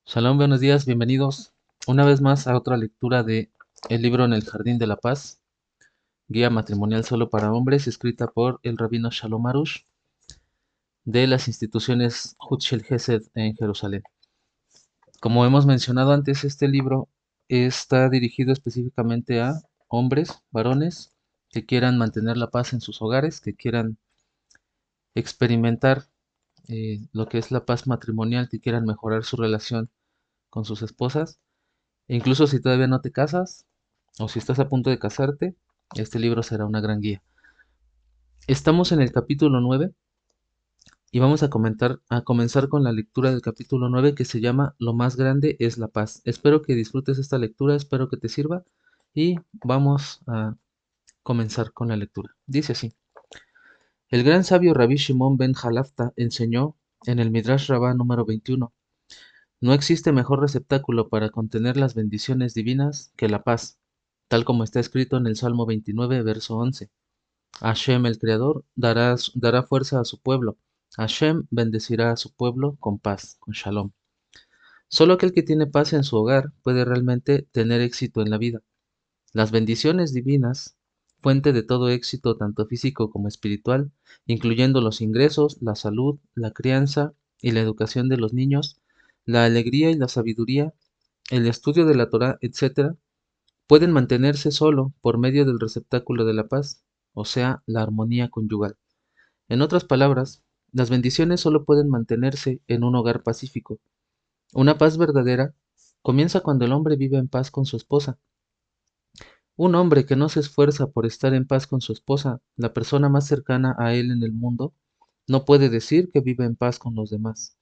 Shalom, buenos días, bienvenidos una vez más a otra lectura de el libro En el Jardín de la Paz, guía matrimonial solo para hombres, escrita por el rabino Shalom Arush de las instituciones Hutshel Gesed en Jerusalén. Como hemos mencionado antes, este libro está dirigido específicamente a hombres, varones, que quieran mantener la paz en sus hogares, que quieran experimentar lo que es la paz matrimonial, que quieran mejorar su relación con sus esposas. E incluso si todavía no te casas o si estás a punto de casarte, este libro será una gran guía. Estamos en el capítulo 9 y vamos a comenzar con la lectura del capítulo 9 que se llama Lo más grande es la paz. Espero que disfrutes esta lectura, espero que te sirva y vamos a comenzar con la lectura. Dice así: El gran sabio Rabbi Shimon ben Jalafta enseñó en el Midrash Rabbah número 21: no existe mejor receptáculo para contener las bendiciones divinas que la paz, tal como está escrito en el Salmo 29, verso 11. Hashem, el Creador, dará fuerza a su pueblo. Hashem bendecirá a su pueblo con paz, con shalom. Solo aquel que tiene paz en su hogar puede realmente tener éxito en la vida. Las bendiciones divinas, fuente de todo éxito tanto físico como espiritual, incluyendo los ingresos, la salud, la crianza y la educación de los niños, la alegría y la sabiduría, el estudio de la Torá, etc., pueden mantenerse solo por medio del receptáculo de la paz, o sea, la armonía conyugal. En otras palabras, las bendiciones solo pueden mantenerse en un hogar pacífico. Una paz verdadera comienza cuando el hombre vive en paz con su esposa. Un hombre que no se esfuerza por estar en paz con su esposa, la persona más cercana a él en el mundo, no puede decir que vive en paz con los demás.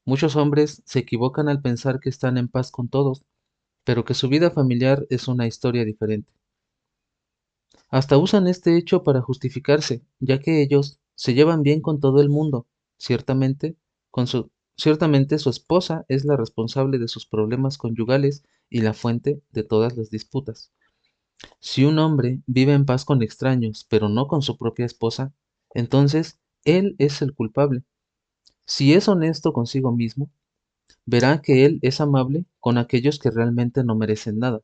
Muchos hombres se equivocan al pensar que están en paz con todos, pero que su vida familiar es una historia diferente. Hasta usan este hecho para justificarse, ya que ellos se llevan bien con todo el mundo. Ciertamente, ciertamente su esposa es la responsable de sus problemas conyugales y la fuente de todas las disputas. Si un hombre vive en paz con extraños, pero no con su propia esposa, entonces él es el culpable. Si es honesto consigo mismo, verá que él es amable con aquellos que realmente no merecen nada,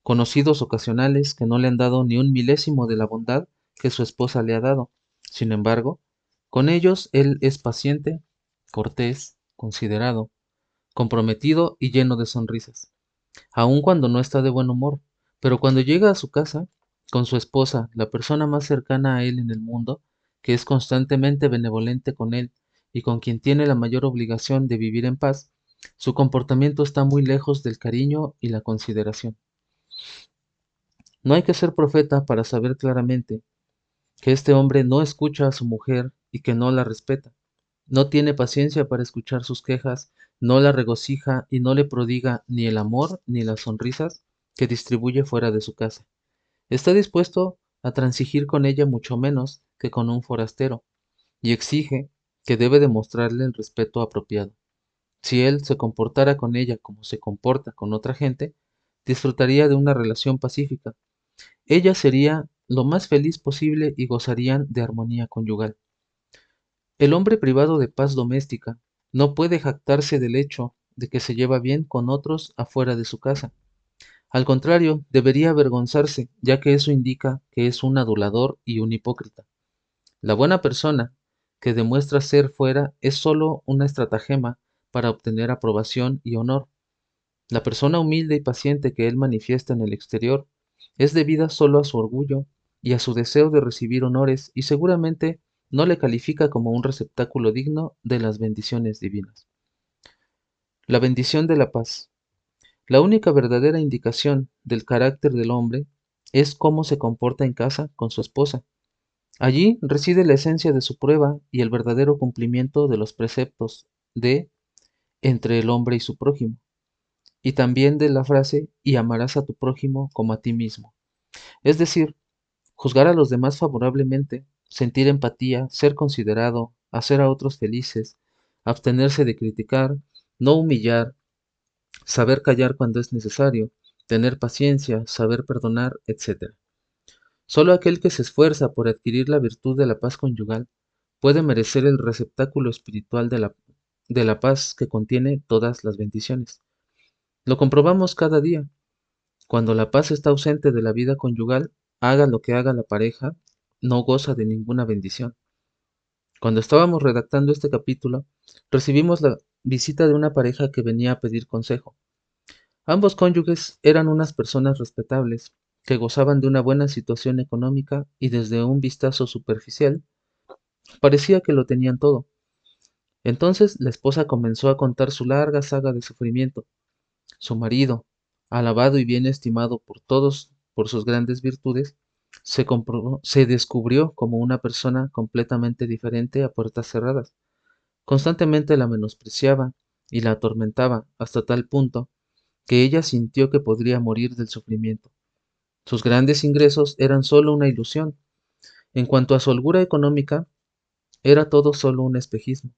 conocidos ocasionales que no le han dado ni un milésimo de la bondad que su esposa le ha dado. Sin embargo, con ellos él es paciente, cortés, considerado, comprometido y lleno de sonrisas, aun cuando no está de buen humor. Pero cuando llega a su casa, con su esposa, la persona más cercana a él en el mundo, que es constantemente benevolente con él y con quien tiene la mayor obligación de vivir en paz, su comportamiento está muy lejos del cariño y la consideración. No hay que ser profeta para saber claramente que este hombre no escucha a su mujer y que no la respeta. No tiene paciencia para escuchar sus quejas, no la regocija y no le prodiga ni el amor ni las sonrisas que distribuye fuera de su casa. Está dispuesto a transigir con ella mucho menos que con un forastero, y exige que debe demostrarle el respeto apropiado. Si él se comportara con ella como se comporta con otra gente, disfrutaría de una relación pacífica. Ella sería lo más feliz posible y gozarían de armonía conyugal. El hombre privado de paz doméstica no puede jactarse del hecho de que se lleva bien con otros afuera de su casa. Al contrario, debería avergonzarse, ya que eso indica que es un adulador y un hipócrita. La buena persona que demuestra ser fuera es solo una estratagema para obtener aprobación y honor. La persona humilde y paciente que él manifiesta en el exterior es debida solo a su orgullo y a su deseo de recibir honores y seguramente no le califica como un receptáculo digno de las bendiciones divinas. La bendición de la paz. La única verdadera indicación del carácter del hombre es cómo se comporta en casa con su esposa. Allí reside la esencia de su prueba y el verdadero cumplimiento de los preceptos de entre el hombre y su prójimo, y también de la frase y amarás a tu prójimo como a ti mismo. Es decir, juzgar a los demás favorablemente, sentir empatía, ser considerado, hacer a otros felices, abstenerse de criticar, no humillar, saber callar cuando es necesario, tener paciencia, saber perdonar, etc. Solo aquel que se esfuerza por adquirir la virtud de la paz conyugal puede merecer el receptáculo espiritual de la paz que contiene todas las bendiciones. Lo comprobamos cada día. Cuando la paz está ausente de la vida conyugal, haga lo que haga la pareja, no goza de ninguna bendición. Cuando estábamos redactando este capítulo, recibimos la visita de una pareja que venía a pedir consejo. Ambos cónyuges eran unas personas respetables, que gozaban de una buena situación económica y desde un vistazo superficial, parecía que lo tenían todo. Entonces la esposa comenzó a contar su larga saga de sufrimiento. Su marido, alabado y bien estimado por todos por sus grandes virtudes, se descubrió como una persona completamente diferente a puertas cerradas. Constantemente la menospreciaba y la atormentaba hasta tal punto que ella sintió que podría morir del sufrimiento. Sus grandes ingresos eran solo una ilusión. En cuanto a su holgura económica, era todo solo un espejismo.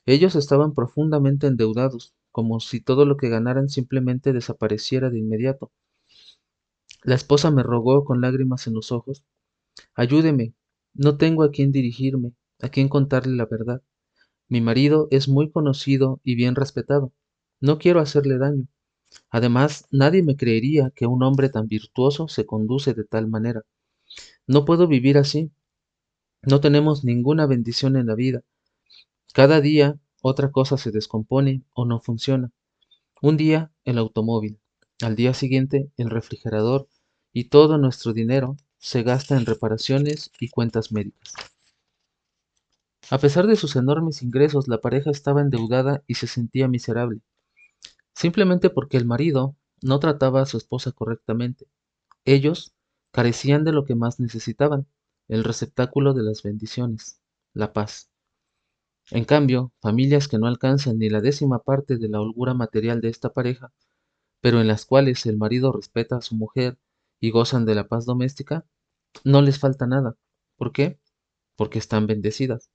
Ellos estaban profundamente endeudados, como si todo lo que ganaran simplemente desapareciera de inmediato. La esposa me rogó con lágrimas en los ojos: ayúdeme, no tengo a quién dirigirme, a quién contarle la verdad. Mi marido es muy conocido y bien respetado. No quiero hacerle daño. Además, nadie me creería que un hombre tan virtuoso se conduce de tal manera. No puedo vivir así. No tenemos ninguna bendición en la vida. Cada día otra cosa se descompone o no funciona. Un día el automóvil, al día siguiente el refrigerador, y todo nuestro dinero se gasta en reparaciones y cuentas médicas. A pesar de sus enormes ingresos, la pareja estaba endeudada y se sentía miserable, simplemente porque el marido no trataba a su esposa correctamente. Ellos carecían de lo que más necesitaban, el receptáculo de las bendiciones, la paz. En cambio, familias que no alcanzan ni la décima parte de la holgura material de esta pareja, pero en las cuales el marido respeta a su mujer y gozan de la paz doméstica, no les falta nada. ¿Por qué? Porque están bendecidas.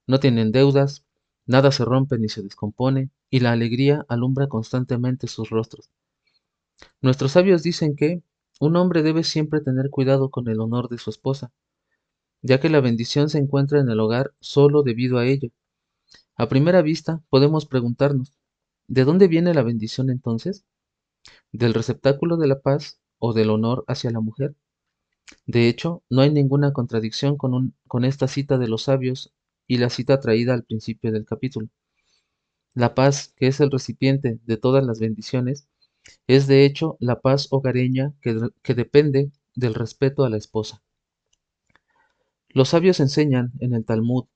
No tienen deudas, nada se rompe ni se descompone, y la alegría alumbra constantemente sus rostros. Nuestros sabios dicen que un hombre debe siempre tener cuidado con el honor de su esposa, ya que la bendición se encuentra en el hogar solo debido a ella. A primera vista podemos preguntarnos: ¿de dónde viene la bendición entonces? ¿Del receptáculo de la paz o del honor hacia la mujer? De hecho, no hay ninguna contradicción con esta cita de los sabios y la cita traída al principio del capítulo. La paz, que es el recipiente de todas las bendiciones, es de hecho la paz hogareña que depende del respeto a la esposa. Los sabios enseñan en el Talmud: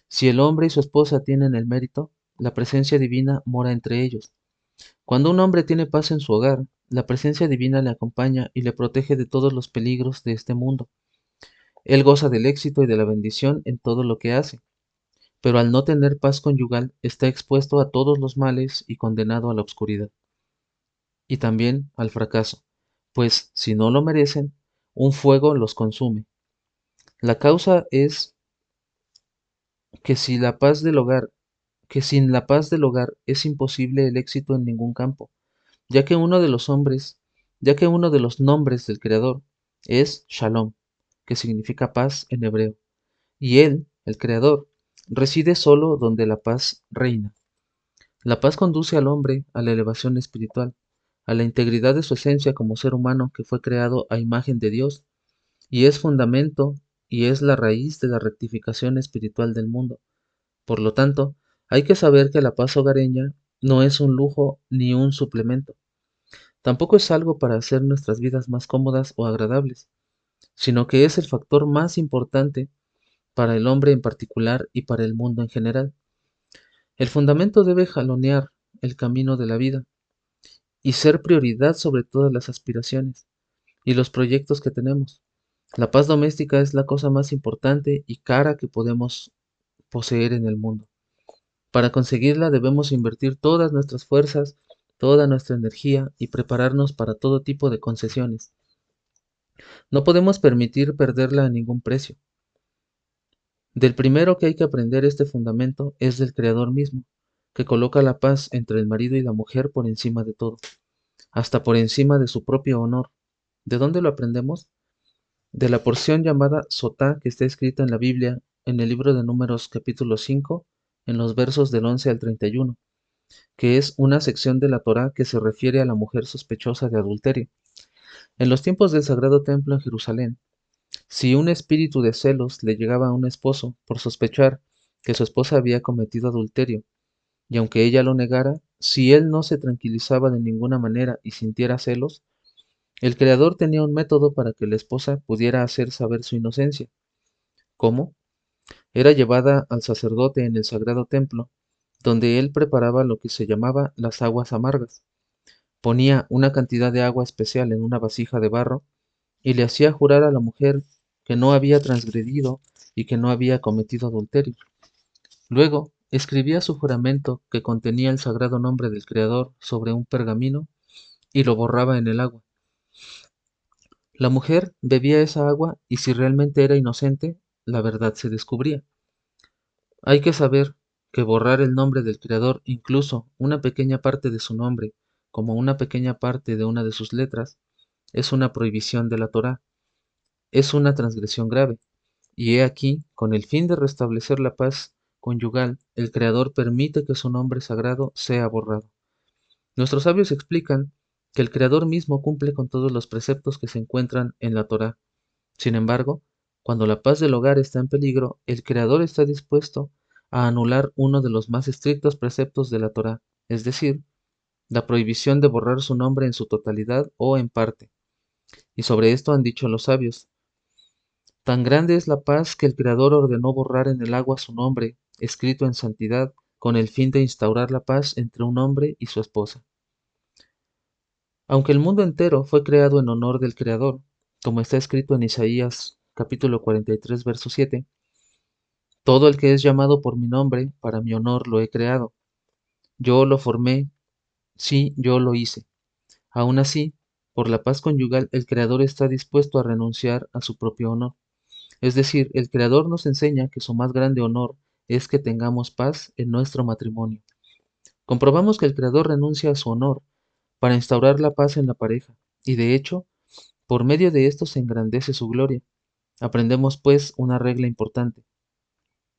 si el hombre y su esposa tienen el mérito, la presencia divina mora entre ellos. Cuando un hombre tiene paz en su hogar, la presencia divina le acompaña y le protege de todos los peligros de este mundo. Él goza del éxito y de la bendición en todo lo que hace, pero al no tener paz conyugal está expuesto a todos los males y condenado a la oscuridad. Y también al fracaso, pues si no lo merecen, un fuego los consume. La causa es que si la paz del hogar, que sin la paz del hogar es imposible el éxito en ningún campo, ya que uno de los hombres, ya que uno de los nombres del Creador es Shalom, que significa paz en hebreo, y él, el Creador, reside solo donde la paz reina. La paz conduce al hombre a la elevación espiritual, a la integridad de su esencia como ser humano que fue creado a imagen de Dios, y es fundamento y es la raíz de la rectificación espiritual del mundo. Por lo tanto, hay que saber que la paz hogareña no es un lujo ni un suplemento. Tampoco es algo para hacer nuestras vidas más cómodas o agradables, sino que es el factor más importante para el hombre en particular y para el mundo en general. El fundamento debe jalonear el camino de la vida y ser prioridad sobre todas las aspiraciones y los proyectos que tenemos. La paz doméstica es la cosa más importante y cara que podemos poseer en el mundo. Para conseguirla debemos invertir todas nuestras fuerzas, toda nuestra energía y prepararnos para todo tipo de concesiones. No podemos permitir perderla a ningún precio. Del primero que hay que aprender este fundamento es del Creador mismo, que coloca la paz entre el marido y la mujer por encima de todo, hasta por encima de su propio honor. ¿De dónde lo aprendemos? De la porción llamada Sotá que está escrita en la Biblia, en el libro de Números capítulo 5, en los versos del 11 al 31, que es una sección de la Torá que se refiere a la mujer sospechosa de adulterio. En los tiempos del Sagrado Templo en Jerusalén, si un espíritu de celos le llegaba a un esposo por sospechar que su esposa había cometido adulterio, y aunque ella lo negara, si él no se tranquilizaba de ninguna manera y sintiera celos, el Creador tenía un método para que la esposa pudiera hacer saber su inocencia. ¿Cómo? Era llevada al sacerdote en el sagrado templo, donde él preparaba lo que se llamaba las aguas amargas. Ponía una cantidad de agua especial en una vasija de barro y le hacía jurar a la mujer que no había transgredido y que no había cometido adulterio. Luego, escribía su juramento, que contenía el sagrado nombre del Creador, sobre un pergamino y lo borraba en el agua. La mujer bebía esa agua y si realmente era inocente, la verdad se descubría. Hay que saber que borrar el nombre del Creador, incluso una pequeña parte de su nombre, como una pequeña parte de una de sus letras, es una prohibición de la Torá, es una transgresión grave. Y he aquí, con el fin de restablecer la paz conyugal, el Creador permite que su nombre sagrado sea borrado. Nuestros sabios explican que el Creador mismo cumple con todos los preceptos que se encuentran en la Torá. Sin embargo, cuando la paz del hogar está en peligro, el Creador está dispuesto a anular uno de los más estrictos preceptos de la Torá, es decir, la prohibición de borrar su nombre en su totalidad o en parte. Y sobre esto han dicho los sabios: tan grande es la paz que el Creador ordenó borrar en el agua su nombre, escrito en santidad, con el fin de instaurar la paz entre un hombre y su esposa. Aunque el mundo entero fue creado en honor del Creador, como está escrito en Isaías capítulo 43, verso 7, todo el que es llamado por mi nombre, para mi honor lo he creado. Yo lo formé, sí, yo lo hice. Aún así, por la paz conyugal, el Creador está dispuesto a renunciar a su propio honor. Es decir, el Creador nos enseña que su más grande honor es que tengamos paz en nuestro matrimonio. Comprobamos que el Creador renuncia a su honor para instaurar la paz en la pareja, y de hecho, por medio de esto se engrandece su gloria. Aprendemos pues una regla importante.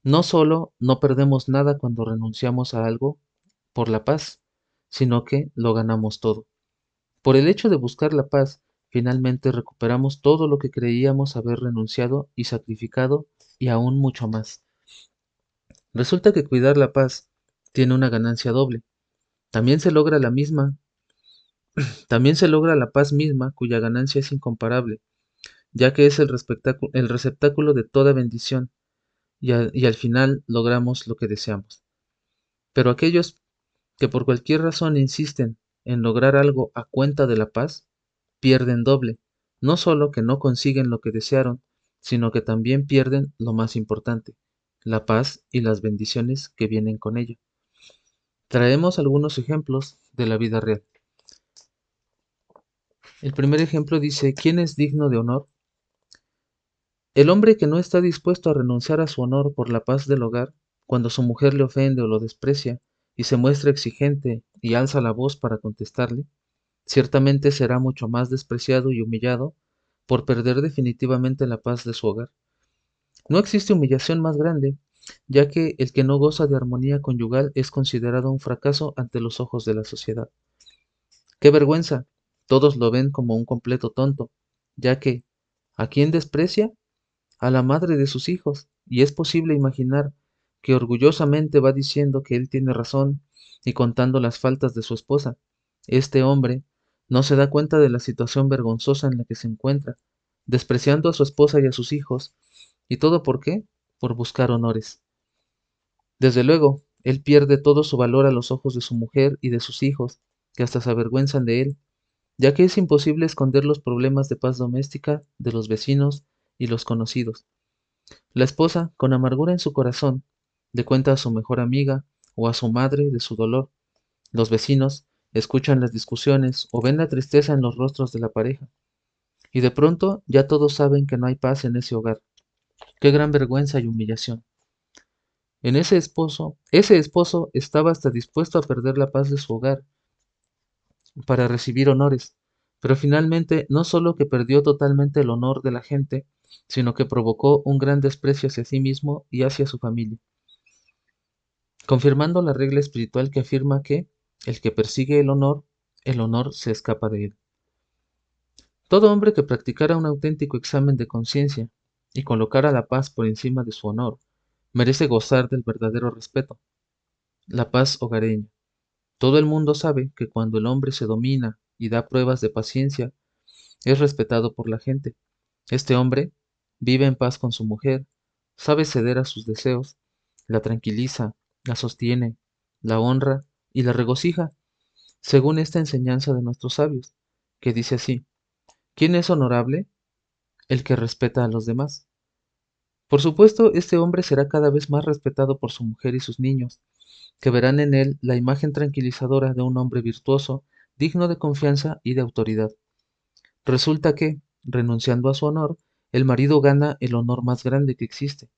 No solo no perdemos nada cuando renunciamos a algo por la paz, sino que lo ganamos todo. Por el hecho de buscar la paz, finalmente recuperamos todo lo que creíamos haber renunciado y sacrificado y aún mucho más. Resulta que cuidar la paz tiene una ganancia doble. También se logra la misma, también se logra la paz misma, cuya ganancia es incomparable, ya que es el receptáculo de toda bendición, y al final logramos lo que deseamos. Pero aquellos que por cualquier razón insisten en lograr algo a cuenta de la paz, pierden doble, no solo que no consiguen lo que desearon, sino que también pierden lo más importante, la paz y las bendiciones que vienen con ello. Traemos algunos ejemplos de la vida real. El primer ejemplo dice: ¿quién es digno de honor? El hombre que no está dispuesto a renunciar a su honor por la paz del hogar, cuando su mujer le ofende o lo desprecia, y se muestra exigente y alza la voz para contestarle, ciertamente será mucho más despreciado y humillado por perder definitivamente la paz de su hogar. No existe humillación más grande, ya que el que no goza de armonía conyugal es considerado un fracaso ante los ojos de la sociedad. ¡Qué vergüenza! Todos lo ven como un completo tonto, ya que ¿a quién desprecia? A la madre de sus hijos, y es posible imaginar que orgullosamente va diciendo que él tiene razón y contando las faltas de su esposa. Este hombre no se da cuenta de la situación vergonzosa en la que se encuentra, despreciando a su esposa y a sus hijos, ¿y todo por qué? Por buscar honores. Desde luego, él pierde todo su valor a los ojos de su mujer y de sus hijos, que hasta se avergüenzan de él, ya que es imposible esconder los problemas de paz doméstica de los vecinos y los conocidos. La esposa, con amargura en su corazón, le cuenta a su mejor amiga o a su madre de su dolor. Los vecinos escuchan las discusiones o ven la tristeza en los rostros de la pareja, y de pronto ya todos saben que no hay paz en ese hogar. ¡Qué gran vergüenza y humillación! Ese esposo estaba hasta dispuesto a perder la paz de su hogar para recibir honores, pero finalmente no solo que perdió totalmente el honor de la gente, sino que provocó un gran desprecio hacia sí mismo y hacia su familia. confirmando la regla espiritual que afirma que el que persigue el honor se escapa de él. Todo hombre que practicara un auténtico examen de conciencia y colocara la paz por encima de su honor, merece gozar del verdadero respeto, la paz hogareña. Todo el mundo sabe que cuando el hombre se domina y da pruebas de paciencia, es respetado por la gente. Este hombre vive en paz con su mujer, sabe ceder a sus deseos, la tranquiliza, la sostiene, la honra y la regocija, según esta enseñanza de nuestros sabios, que dice así: ¿quién es honorable? El que respeta a los demás. Por supuesto, este hombre será cada vez más respetado por su mujer y sus niños, que verán en él la imagen tranquilizadora de un hombre virtuoso, digno de confianza y de autoridad. Resulta que, renunciando a su honor, el marido gana el honor más grande que existe,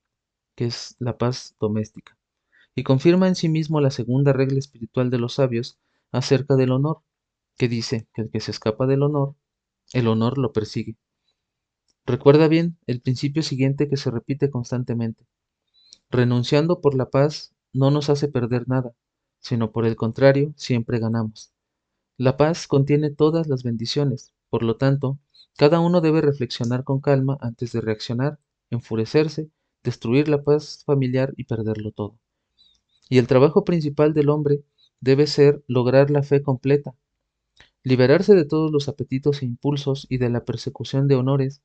que es la paz doméstica, y confirma en sí mismo la segunda regla espiritual de los sabios acerca del honor, que dice que el que se escapa del honor, el honor lo persigue. Recuerda bien el principio siguiente que se repite constantemente: renunciando por la paz no nos hace perder nada, sino por el contrario, siempre ganamos. La paz contiene todas las bendiciones, por lo tanto, cada uno debe reflexionar con calma antes de reaccionar, enfurecerse, destruir la paz familiar y perderlo todo. Y el trabajo principal del hombre debe ser lograr la fe completa, liberarse de todos los apetitos e impulsos y de la persecución de honores,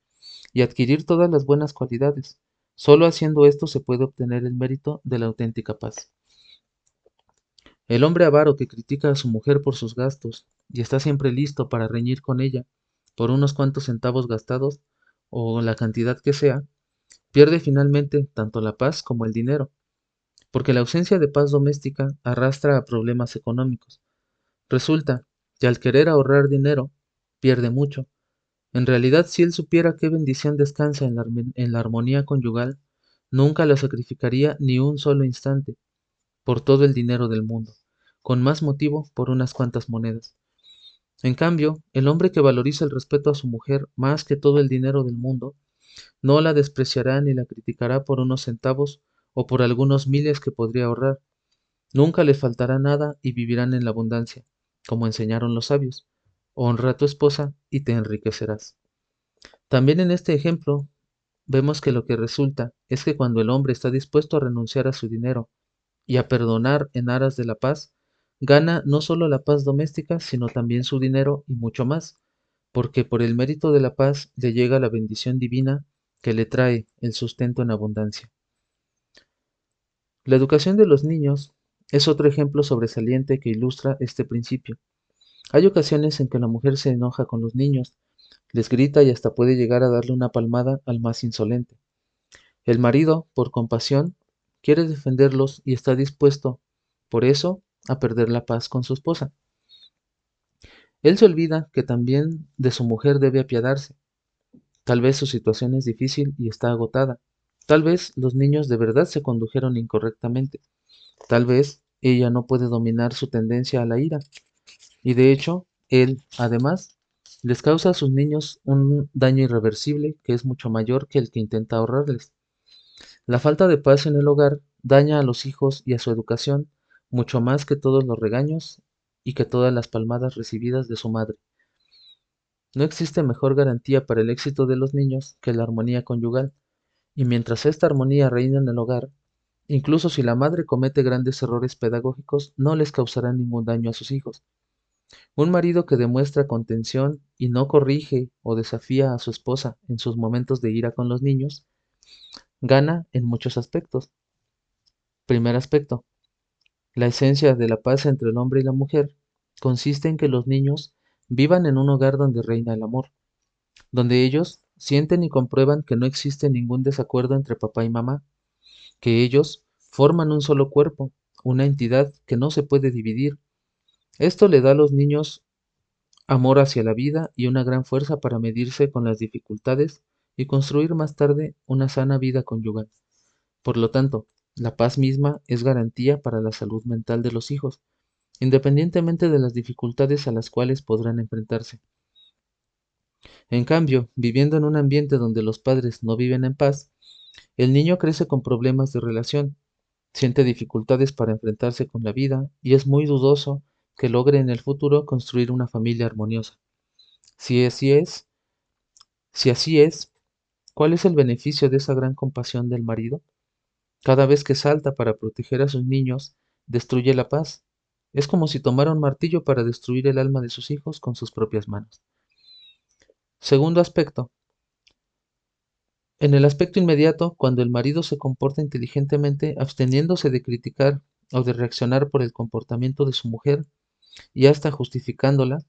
y adquirir todas las buenas cualidades. Solo haciendo esto se puede obtener el mérito de la auténtica paz. El hombre avaro que critica a su mujer por sus gastos y está siempre listo para reñir con ella por unos cuantos centavos gastados o la cantidad que sea, pierde finalmente tanto la paz como el dinero, porque la ausencia de paz doméstica arrastra a problemas económicos. Resulta que al querer ahorrar dinero, pierde mucho. En realidad, si él supiera qué bendición descansa en la armonía conyugal, nunca la sacrificaría ni un solo instante por todo el dinero del mundo, con más motivo por unas cuantas monedas. En cambio, el hombre que valoriza el respeto a su mujer más que todo el dinero del mundo, no la despreciará ni la criticará por unos centavos o por algunos miles que podría ahorrar. Nunca le faltará nada y vivirán en la abundancia, como enseñaron los sabios. Honra a tu esposa y te enriquecerás. También en este ejemplo vemos que lo que resulta es que cuando el hombre está dispuesto a renunciar a su dinero y a perdonar en aras de la paz, gana no solo la paz doméstica, sino también su dinero y mucho más, porque por el mérito de la paz le llega la bendición divina que le trae el sustento en abundancia. La educación de los niños es otro ejemplo sobresaliente que ilustra este principio. Hay ocasiones en que la mujer se enoja con los niños, les grita y hasta puede llegar a darle una palmada al más insolente. El marido, por compasión, quiere defenderlos y está dispuesto, por eso, a perder la paz con su esposa. Él se olvida que también de su mujer debe apiadarse. Tal vez su situación es difícil y está agotada. Tal vez los niños de verdad se condujeron incorrectamente. Tal vez ella no puede dominar su tendencia a la ira. Y de hecho, él, además, les causa a sus niños un daño irreversible que es mucho mayor que el que intenta ahorrarles. La falta de paz en el hogar daña a los hijos y a su educación mucho más que todos los regaños y que todas las palmadas recibidas de su madre. No existe mejor garantía para el éxito de los niños que la armonía conyugal, y mientras esta armonía reina en el hogar, incluso si la madre comete grandes errores pedagógicos, no les causará ningún daño a sus hijos. Un marido que demuestra contención y no corrige o desafía a su esposa en sus momentos de ira con los niños, gana en muchos aspectos. Primer aspecto: la esencia de la paz entre el hombre y la mujer consiste en que los niños vivan en un hogar donde reina el amor, donde ellos sienten y comprueban que no existe ningún desacuerdo entre papá y mamá, que ellos forman un solo cuerpo, una entidad que no se puede dividir. Esto le da a los niños amor hacia la vida y una gran fuerza para medirse con las dificultades y construir más tarde una sana vida conyugal. Por lo tanto, la paz misma es garantía para la salud mental de los hijos, independientemente de las dificultades a las cuales podrán enfrentarse. En cambio, viviendo en un ambiente donde los padres no viven en paz, el niño crece con problemas de relación. siente dificultades para enfrentarse con la vida y es muy dudoso que logre en el futuro construir una familia armoniosa. Si así es, si así es, ¿cuál es el beneficio de esa gran compasión del marido? Cada vez que salta para proteger a sus niños, destruye la paz. Es como si tomara un martillo para destruir el alma de sus hijos con sus propias manos. Segundo aspecto. En el aspecto inmediato, cuando el marido se comporta inteligentemente, absteniéndose de criticar o de reaccionar por el comportamiento de su mujer y hasta justificándola,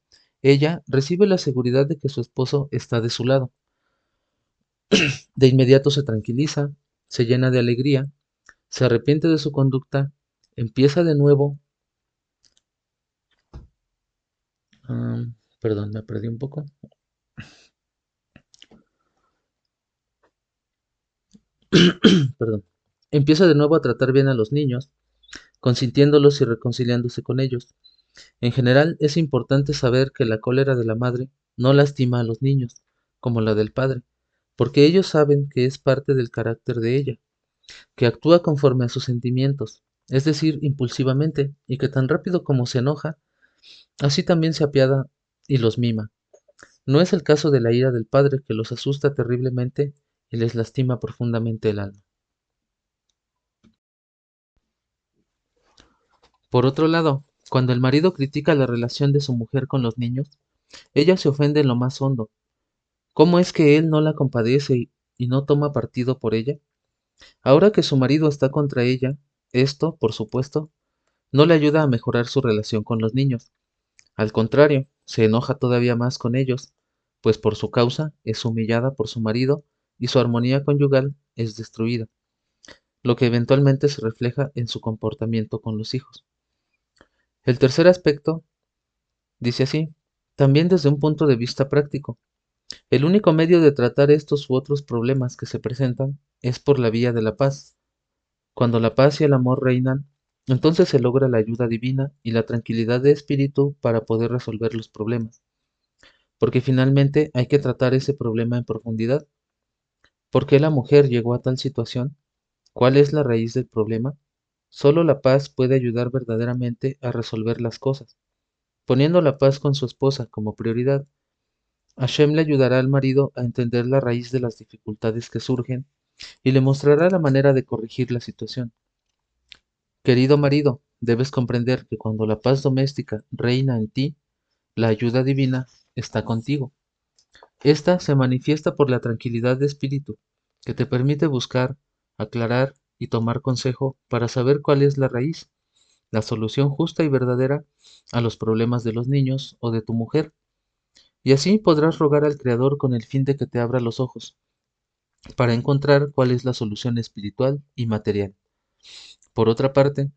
ella recibe la seguridad de que su esposo está de su lado. De inmediato se tranquiliza, se llena de alegría, se arrepiente de su conducta, empieza de nuevo. Perdón, me perdí un poco. Perdón. Empieza de nuevo a tratar bien a los niños, consintiéndolos y reconciliándose con ellos. En general, es importante saber que la cólera de la madre no lastima a los niños, como la del padre, porque ellos saben que es parte del carácter de ella, que actúa conforme a sus sentimientos, es decir, impulsivamente, y que tan rápido como se enoja, así también se apiada y los mima. No es el caso de la ira del padre que los asusta terriblemente y les lastima profundamente el alma. Por otro lado, cuando el marido critica la relación de su mujer con los niños, ella se ofende en lo más hondo. ¿Cómo es que él no la compadece y no toma partido por ella? Ahora que su marido está contra ella, esto, por supuesto, no le ayuda a mejorar su relación con los niños. Al contrario, se enoja todavía más con ellos, pues por su causa es humillada por su marido y su armonía conyugal es destruida, lo que eventualmente se refleja en su comportamiento con los hijos. El tercer aspecto dice así, también desde un punto de vista práctico, el único medio de tratar estos u otros problemas que se presentan es por la vía de la paz. Cuando la paz y el amor reinan, entonces se logra la ayuda divina y la tranquilidad de espíritu para poder resolver los problemas, porque finalmente hay que tratar ese problema en profundidad. ¿Por qué la mujer llegó a tal situación? ¿Cuál es la raíz del problema? Solo la paz puede ayudar verdaderamente a resolver las cosas. Poniendo la paz con su esposa como prioridad, Hashem le ayudará al marido a entender la raíz de las dificultades que surgen y le mostrará la manera de corregir la situación. Querido marido, debes comprender que cuando la paz doméstica reina en ti, la ayuda divina está contigo. Esta se manifiesta por la tranquilidad de espíritu, que te permite buscar, aclarar y tomar consejo para saber cuál es la raíz, la solución justa y verdadera a los problemas de los niños o de tu mujer, y así podrás rogar al Creador con el fin de que te abra los ojos, para encontrar cuál es la solución espiritual y material. Por otra parte,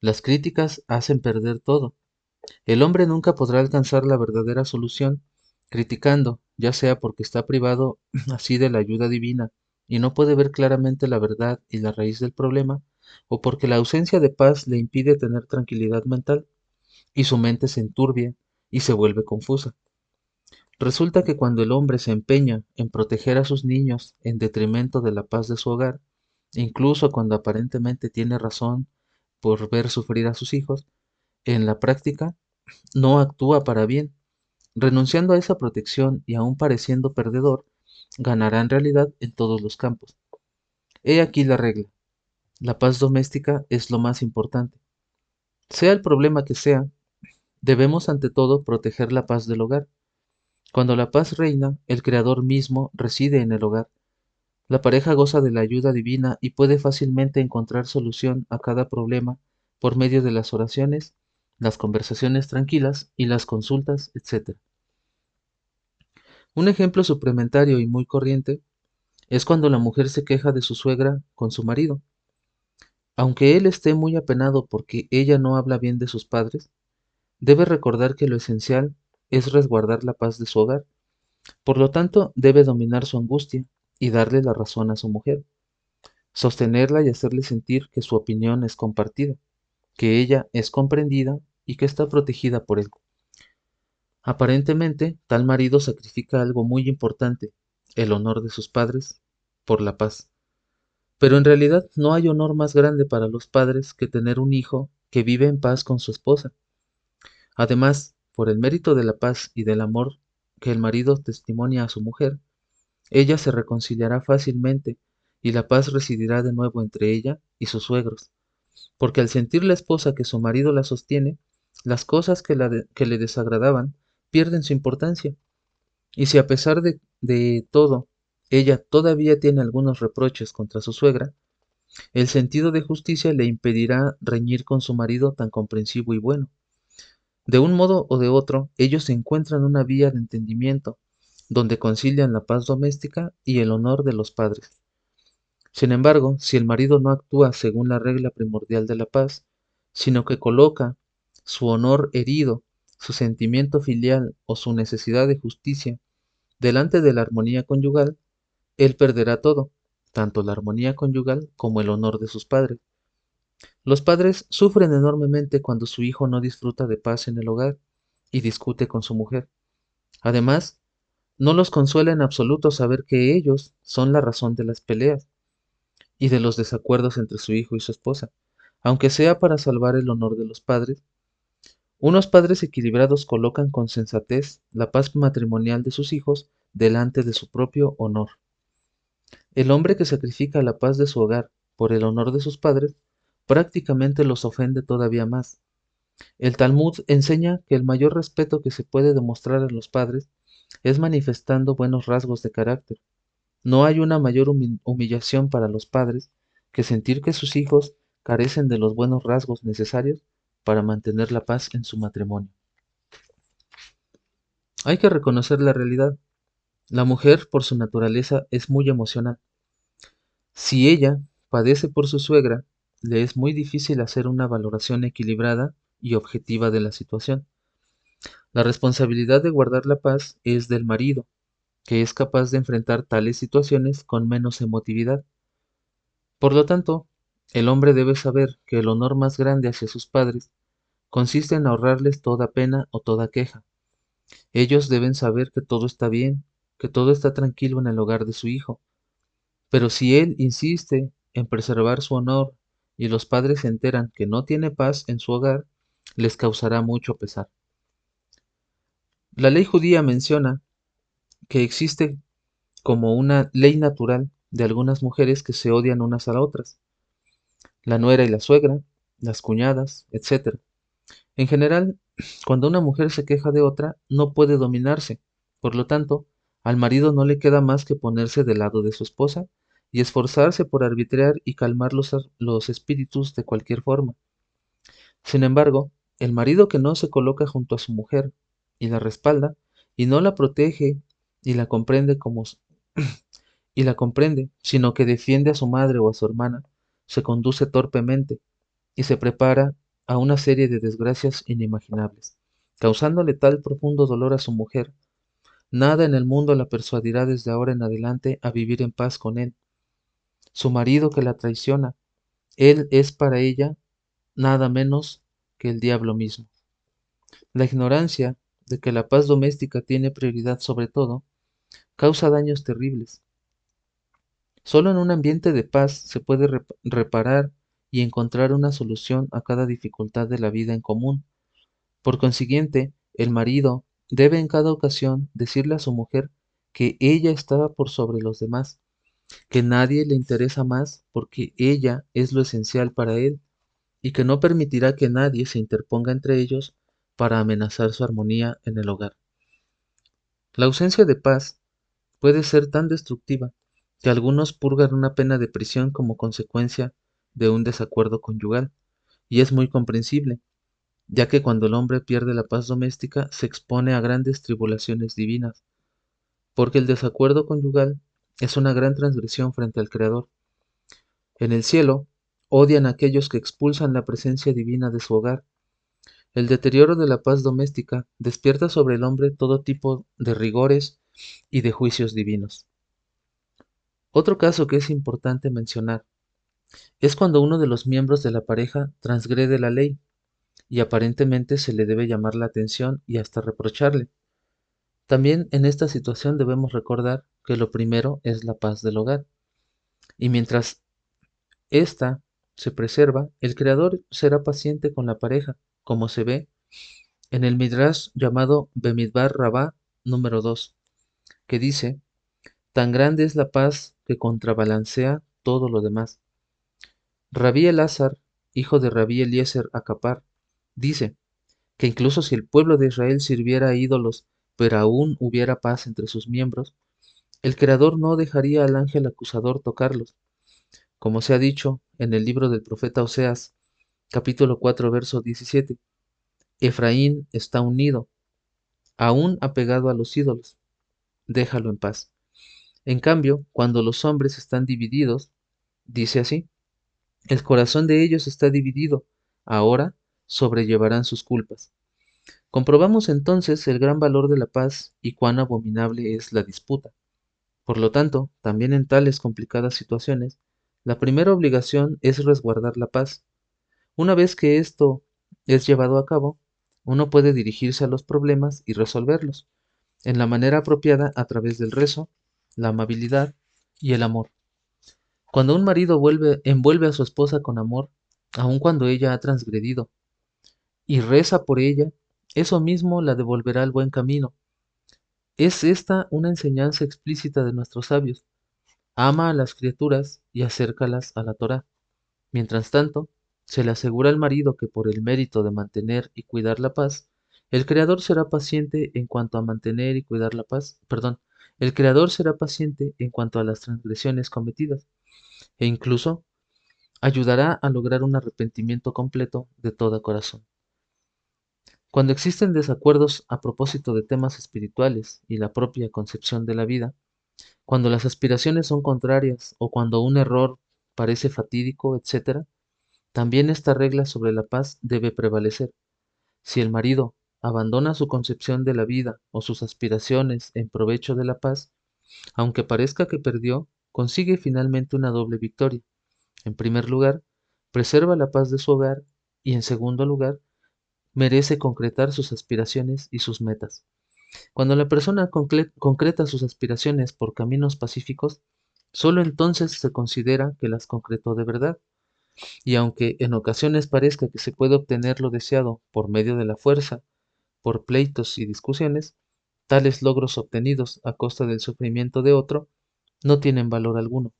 las críticas hacen perder todo. El hombre nunca podrá alcanzar la verdadera solución criticando, ya sea porque está privado así de la ayuda divina y no puede ver claramente la verdad y la raíz del problema, o porque la ausencia de paz le impide tener tranquilidad mental y su mente se enturbia y se vuelve confusa. Resulta que cuando el hombre se empeña en proteger a sus niños en detrimento de la paz de su hogar, incluso cuando aparentemente tiene razón por ver sufrir a sus hijos, en la práctica no actúa para bien. Renunciando a esa protección y aún pareciendo perdedor, ganará en realidad en todos los campos. He aquí la regla. La paz doméstica es lo más importante. Sea el problema que sea, debemos ante todo proteger la paz del hogar. Cuando la paz reina, el Creador mismo reside en el hogar. La pareja goza de la ayuda divina y puede fácilmente encontrar solución a cada problema por medio de las oraciones, las conversaciones tranquilas y las consultas, etc. Un ejemplo suplementario y muy corriente es cuando la mujer se queja de su suegra con su marido. Aunque él esté muy apenado porque ella no habla bien de sus padres, debe recordar que lo esencial es resguardar la paz de su hogar. Por lo tanto, debe dominar su angustia y darle la razón a su mujer, sostenerla y hacerle sentir que su opinión es compartida, que ella es comprendida y que está protegida por él. Aparentemente, tal marido sacrifica algo muy importante, el honor de sus padres, por la paz. Pero en realidad no hay honor más grande para los padres que tener un hijo que vive en paz con su esposa. Además, por el mérito de la paz y del amor que el marido testimonia a su mujer, ella se reconciliará fácilmente y la paz residirá de nuevo entre ella y sus suegros, porque al sentir la esposa que su marido la sostiene, las cosas que le desagradaban pierden su importancia. Y si a pesar de todo ella todavía tiene algunos reproches contra su suegra, el sentido de justicia le impedirá reñir con su marido tan comprensivo y bueno. De un modo o de otro, ellos encuentran una vía de entendimiento, donde concilian la paz doméstica y el honor de los padres. Sin embargo, si el marido no actúa según la regla primordial de la paz, sino que coloca su honor herido, su sentimiento filial o su necesidad de justicia delante de la armonía conyugal, él perderá todo, tanto la armonía conyugal como el honor de sus padres. Los padres sufren enormemente cuando su hijo no disfruta de paz en el hogar y discute con su mujer. Además, no los consuela en absoluto saber que ellos son la razón de las peleas y de los desacuerdos entre su hijo y su esposa, aunque sea para salvar el honor de los padres. Unos padres equilibrados colocan con sensatez la paz matrimonial de sus hijos delante de su propio honor. El hombre que sacrifica la paz de su hogar por el honor de sus padres prácticamente los ofende todavía más. El Talmud enseña que el mayor respeto que se puede demostrar a los padres es manifestando buenos rasgos de carácter. No hay una mayor humillación para los padres que sentir que sus hijos carecen de los buenos rasgos necesarios para mantener la paz en su matrimonio. Hay que reconocer la realidad. La mujer, por su naturaleza, es muy emocional. Si ella padece por su suegra, le es muy difícil hacer una valoración equilibrada y objetiva de la situación. La responsabilidad de guardar la paz es del marido, que es capaz de enfrentar tales situaciones con menos emotividad. Por lo tanto, el hombre debe saber que el honor más grande hacia sus padres consiste en ahorrarles toda pena o toda queja. Ellos deben saber que todo está bien, que todo está tranquilo en el hogar de su hijo. Pero si él insiste en preservar su honor y los padres se enteran que no tiene paz en su hogar, les causará mucho pesar. La ley judía menciona que existe como una ley natural de algunas mujeres que se odian unas a las otras, la nuera y la suegra, las cuñadas, etc. En general, cuando una mujer se queja de otra, no puede dominarse. Por lo tanto, al marido no le queda más que ponerse del lado de su esposa y esforzarse por arbitrar y calmar los espíritus de cualquier forma. Sin embargo, el marido que no se coloca junto a su mujer y la respalda y no la protege y la comprende sino que defiende a su madre o a su hermana, se conduce torpemente y se prepara a una serie de desgracias inimaginables, causándole tal profundo dolor a su mujer. Nada en el mundo la persuadirá desde ahora en adelante a vivir en paz con él. Su marido que la traiciona, él es para ella nada menos que el diablo mismo. La ignorancia de que la paz doméstica tiene prioridad sobre todo causa daños terribles. Solo en un ambiente de paz se puede reparar y encontrar una solución a cada dificultad de la vida en común. Por consiguiente, el marido debe en cada ocasión decirle a su mujer que ella está por sobre los demás, que nadie le interesa más porque ella es lo esencial para él y que no permitirá que nadie se interponga entre ellos para amenazar su armonía en el hogar. La ausencia de paz puede ser tan destructiva que algunos purgan una pena de prisión como consecuencia de un desacuerdo conyugal, y es muy comprensible, ya que cuando el hombre pierde la paz doméstica se expone a grandes tribulaciones divinas, porque el desacuerdo conyugal es una gran transgresión frente al Creador. En el cielo, odian a aquellos que expulsan la presencia divina de su hogar. El deterioro de la paz doméstica despierta sobre el hombre todo tipo de rigores y de juicios divinos. Otro caso que es importante mencionar es cuando uno de los miembros de la pareja transgrede la ley y aparentemente se le debe llamar la atención y hasta reprocharle. También en esta situación debemos recordar que lo primero es la paz del hogar, y mientras Esta se preserva, el Creador será paciente con la pareja, como se ve en el Midrash llamado Bemidbar Rabá número 2, que dice: tan grande es la paz que contrabalancea todo lo demás. Rabí Elazar, hijo de Rabí Eliezer Acapar, dice que incluso si el pueblo de Israel sirviera a ídolos, pero aún hubiera paz entre sus miembros, el Creador no dejaría al ángel acusador tocarlos, como se ha dicho en el libro del profeta Oseas, capítulo 4, verso 17. Efraín está unido, aún apegado a los ídolos, déjalo en paz. En cambio, cuando los hombres están divididos, dice así: el corazón de ellos está dividido, ahora sobrellevarán sus culpas. Comprobamos entonces el gran valor de la paz y cuán abominable es la disputa. Por lo tanto, también en tales complicadas situaciones, la primera obligación es resguardar la paz. Una vez que esto es llevado a cabo, uno puede dirigirse a los problemas y resolverlos en la manera apropiada a través del rezo, la amabilidad y el amor. Cuando un marido envuelve a su esposa con amor, aun cuando ella ha transgredido, y reza por ella, eso mismo la devolverá al buen camino. Es esta una enseñanza explícita de nuestros sabios. Ama a las criaturas y acércalas a la Torá. Mientras tanto, se le asegura al marido que por el mérito de mantener y cuidar la paz, el Creador será paciente en cuanto a mantener y cuidar la paz, perdón, el Creador será paciente en cuanto a las transgresiones cometidas, e incluso ayudará a lograr un arrepentimiento completo de todo corazón. Cuando existen desacuerdos a propósito de temas espirituales y la propia concepción de la vida, cuando las aspiraciones son contrarias o cuando un error parece fatídico, etc., también esta regla sobre la paz debe prevalecer. Si el marido abandona su concepción de la vida o sus aspiraciones en provecho de la paz, aunque parezca que perdió, consigue finalmente una doble victoria. En primer lugar, preserva la paz de su hogar y en segundo lugar, merece concretar sus aspiraciones y sus metas. Cuando la persona concreta sus aspiraciones por caminos pacíficos, solo entonces se considera que las concretó de verdad. Y aunque en ocasiones parezca que se puede obtener lo deseado por medio de la fuerza, por pleitos y discusiones, tales logros obtenidos a costa del sufrimiento de otro no tienen valor alguno.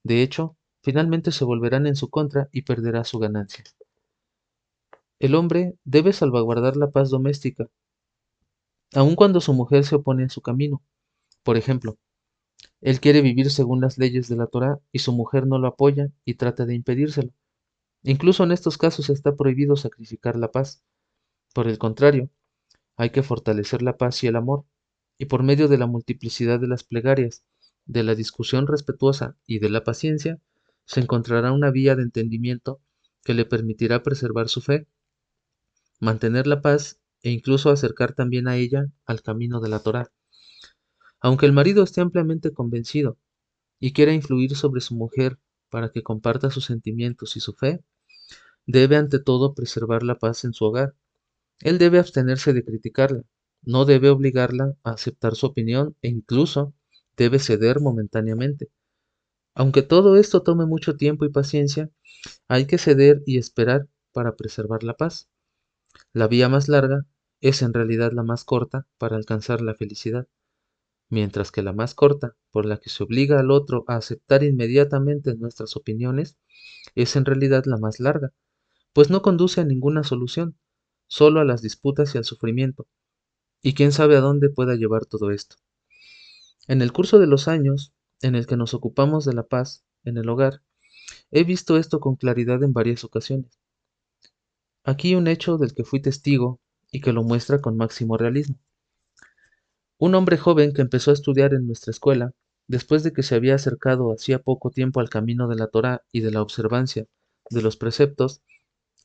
De hecho, finalmente se volverán en su contra y perderá su ganancia. El hombre debe salvaguardar la paz doméstica, aun cuando su mujer se opone en su camino. Por ejemplo, él quiere vivir según las leyes de la Torá y su mujer no lo apoya y trata de impedírselo. Incluso en estos casos está prohibido sacrificar la paz. Por el contrario, hay que fortalecer la paz y el amor, y por medio de la multiplicidad de las plegarias, de la discusión respetuosa y de la paciencia, se encontrará una vía de entendimiento que le permitirá preservar su fe, mantener la paz e incluso acercar también a ella al camino de la Torá. Aunque el marido esté ampliamente convencido y quiera influir sobre su mujer para que comparta sus sentimientos y su fe, debe ante todo preservar la paz en su hogar. Él debe abstenerse de criticarla, no debe obligarla a aceptar su opinión e incluso debe ceder momentáneamente. Aunque todo esto tome mucho tiempo y paciencia, hay que ceder y esperar para preservar la paz. La vía más larga es en realidad la más corta para alcanzar la felicidad, mientras que la más corta, por la que se obliga al otro a aceptar inmediatamente nuestras opiniones, es en realidad la más larga, pues no conduce a ninguna solución, solo a las disputas y al sufrimiento. Y quién sabe a dónde pueda llevar todo esto. En el curso de los años en el que nos ocupamos de la paz en el hogar, he visto esto con claridad en varias ocasiones. Aquí un hecho del que fui testigo y que lo muestra con máximo realismo. Un hombre joven que empezó a estudiar en nuestra escuela, después de que se había acercado hacía poco tiempo al camino de la Torá y de la observancia de los preceptos,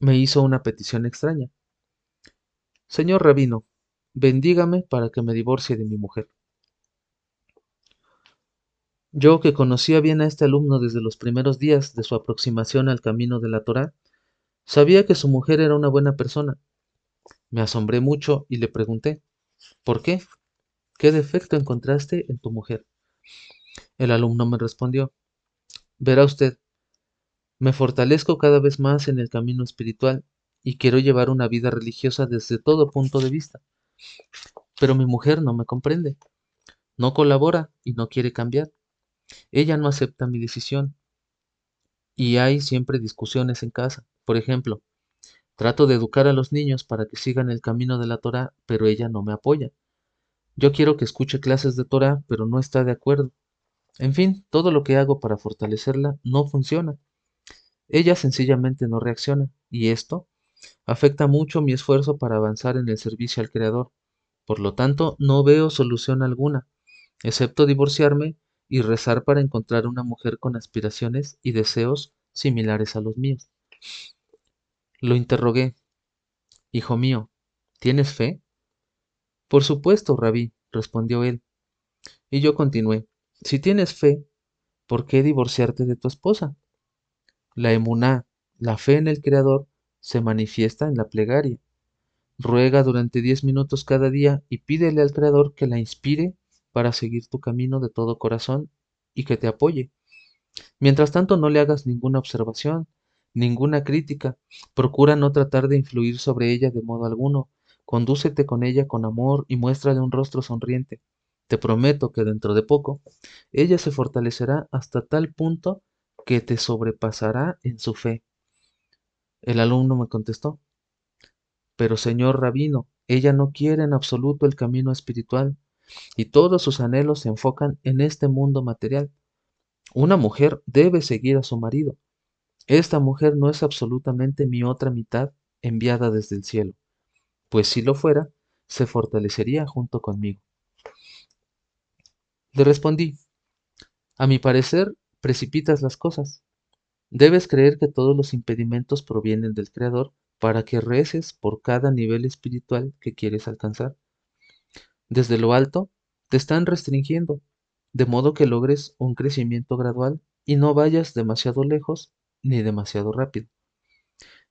me hizo una petición extraña. Señor rabino, bendígame para que me divorcie de mi mujer. Yo, que conocía bien a este alumno desde los primeros días de su aproximación al camino de la Torá, sabía que su mujer era una buena persona. Me asombré mucho y le pregunté: ¿por qué? ¿Qué defecto encontraste en tu mujer? El alumno me respondió: verá usted, Me fortalezco cada vez más en el camino espiritual y quiero llevar una vida religiosa desde todo punto de vista. Pero mi mujer no me comprende, no colabora y no quiere cambiar. Ella no acepta mi decisión y hay siempre discusiones en casa. Por ejemplo, trato de educar a los niños para que sigan el camino de la Torá, pero ella no me apoya. Yo quiero que escuche clases de Torá, pero no está de acuerdo. En fin, todo lo que hago para fortalecerla no funciona. Ella sencillamente no reacciona, y esto afecta mucho mi esfuerzo para avanzar en el servicio al Creador. Por lo tanto, no veo solución alguna, excepto divorciarme y rezar para encontrar una mujer con aspiraciones y deseos similares a los míos. Lo interrogué. Hijo mío, ¿tienes fe? Por supuesto, rabí, respondió él. Y yo continué. Si tienes fe, ¿por qué divorciarte de tu esposa? La emuná, la fe en el Creador, se manifiesta en la plegaria. Ruega durante 10 minutos cada día y pídele al Creador que la inspire para seguir tu camino de todo corazón y que te apoye. Mientras tanto, no le hagas ninguna observación, ninguna crítica. Procura no tratar de influir sobre ella de modo alguno. Condúcete con ella con amor y muéstrale un rostro sonriente. Te prometo que dentro de poco ella se fortalecerá hasta tal punto que te sobrepasará en su fe. El alumno me contestó, pero señor rabino, ella no quiere en absoluto el camino espiritual y todos sus anhelos se enfocan en este mundo material. Una mujer debe seguir a su marido. Esta mujer no es absolutamente mi otra mitad enviada desde el cielo, pues si lo fuera, se fortalecería junto conmigo. Le respondí, a mi parecer, precipitas las cosas. Debes creer que todos los impedimentos provienen del Creador para que reces por cada nivel espiritual que quieres alcanzar. Desde lo alto, te están restringiendo, de modo que logres un crecimiento gradual y no vayas demasiado lejos ni demasiado rápido.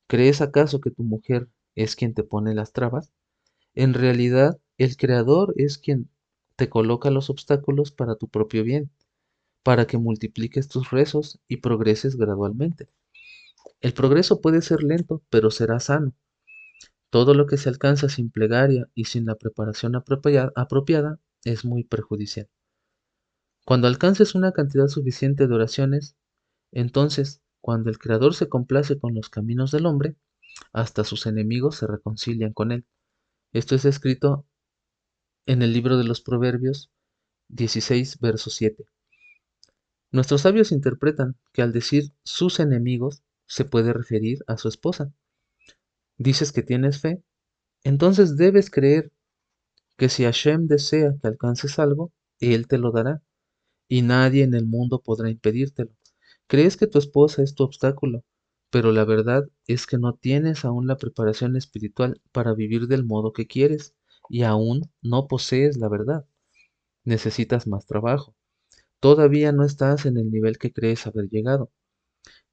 ¿Crees acaso que tu mujer es quien te pone las trabas? En realidad, el Creador es quien te coloca los obstáculos para tu propio bien, para que multipliques tus rezos y progreses gradualmente. El progreso puede ser lento, pero será sano. Todo lo que se alcanza sin plegaria y sin la preparación apropiada es muy perjudicial. Cuando alcances una cantidad suficiente de oraciones, entonces, cuando el Creador se complace con los caminos del hombre, hasta sus enemigos se reconcilian con él. Esto es escrito en el libro de los Proverbios 16, verso 7. Nuestros sabios interpretan que al decir sus enemigos se puede referir a su esposa. Dices que tienes fe, entonces debes creer que si Hashem desea que alcances algo, Él te lo dará, y nadie en el mundo podrá impedírtelo. Crees que tu esposa es tu obstáculo, pero la verdad es que no tienes aún la preparación espiritual para vivir del modo que quieres, y aún no posees la verdad. Necesitas más trabajo. Todavía no estás en el nivel que crees haber llegado.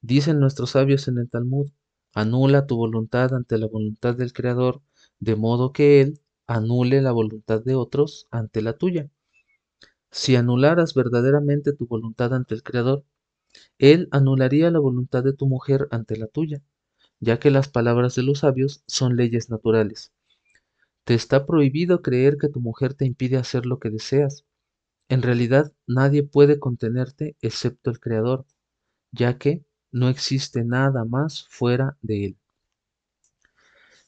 Dicen nuestros sabios en el Talmud, anula tu voluntad ante la voluntad del Creador, de modo que Él anule la voluntad de otros ante la tuya. Si anularas verdaderamente tu voluntad ante el Creador, Él anularía la voluntad de tu mujer ante la tuya, ya que las palabras de los sabios son leyes naturales. Te está prohibido creer que tu mujer te impide hacer lo que deseas. En realidad, nadie puede contenerte excepto el Creador, ya que no existe nada más fuera de Él.